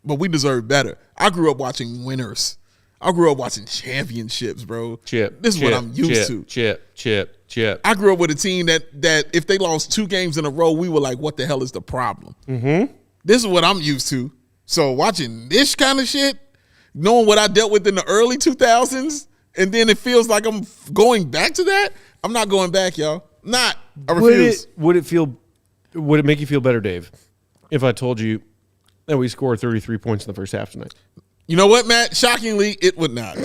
But we deserve better. I grew up watching winners. I grew up watching championships, bro. This is what I'm used to. Chip. I grew up with a team that if they lost 2 games in a row, we were like, what the hell is the problem? Mm-hmm. This is what I'm used to. So watching this kind of shit, knowing what I dealt with in the early 2000s, and then it feels like I'm going back to that, I'm not going back, y'all. I refuse. Would it make you feel better, Dave, if I told you that we scored 33 points in the first half tonight? You know what, Matt? Shockingly, it would not.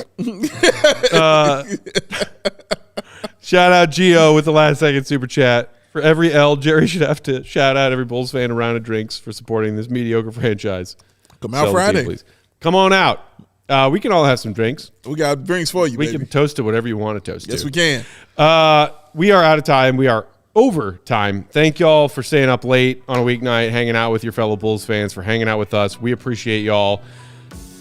Shout out Gio with the last second super chat. For every L, Jerry should have to shout out every Bulls fan a round of drinks for supporting this mediocre franchise. Come out Friday. Please. Come on out. We can all have some drinks. We got drinks for you, We baby. can toast to whatever you want to toast to. Yes, we can. We are out of time. We are over time. Thank y'all for staying up late on a weeknight, hanging out with your fellow Bulls fans, for hanging out with us. We appreciate y'all.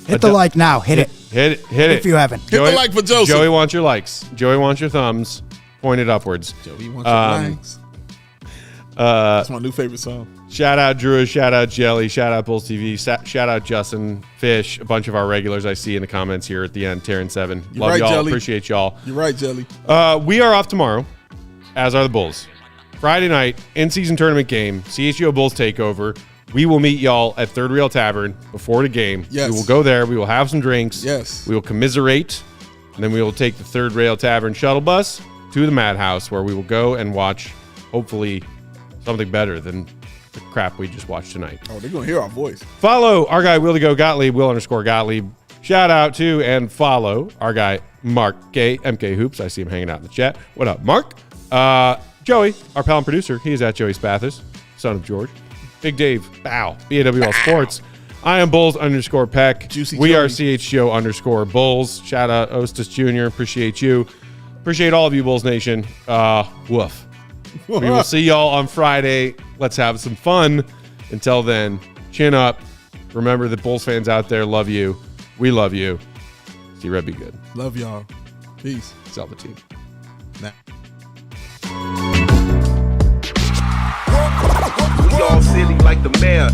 Hit the like now. Hit it. Hit it. If you haven't. Hit the like for Joseph. Joey wants your likes. Joey wants your thumbs pointed upwards. Joey wants your likes. That's my new favorite song. Shout out Drew, shout out Jelly, shout out Bulls TV, shout out Justin, Fish, a bunch of our regulars I see in the comments here at the end, Terran7. Love right, y'all, Jelly. appreciate y'all. You're right, Jelly. We are off tomorrow, as are the Bulls. Friday night, in-season tournament game, CHGO Bulls Takeover. We will meet y'all at Third Rail Tavern before the game. Yes. We will go there. We will have some drinks. Yes. We will commiserate, and then we will take the Third Rail Tavern shuttle bus to the Madhouse, where we will go and watch, hopefully, something better than the crap we just watched tonight. Oh, they're going to hear our voice. Follow our guy, Will to Go Gottlieb, Will_Gottlieb. Shout out to and follow our guy, Mark K, MK Hoops. I see him hanging out in the chat. What up, Mark? Joey, our pal and producer. He is at Joey Spathis, son of George. Big Dave, bow, BAWL Sports. I am Bulls_Peck. Juicy we Joey. are CHGO_Bulls. Shout out Ostis Jr. Appreciate you. Appreciate all of you, Bulls Nation. Woof. We will see y'all on Friday. Let's have some fun. Until then, chin up. Remember that Bulls fans out there love you. We love you. See Red be good. Love y'all. Peace. Sell the team. Nah. We all silly like the mayor.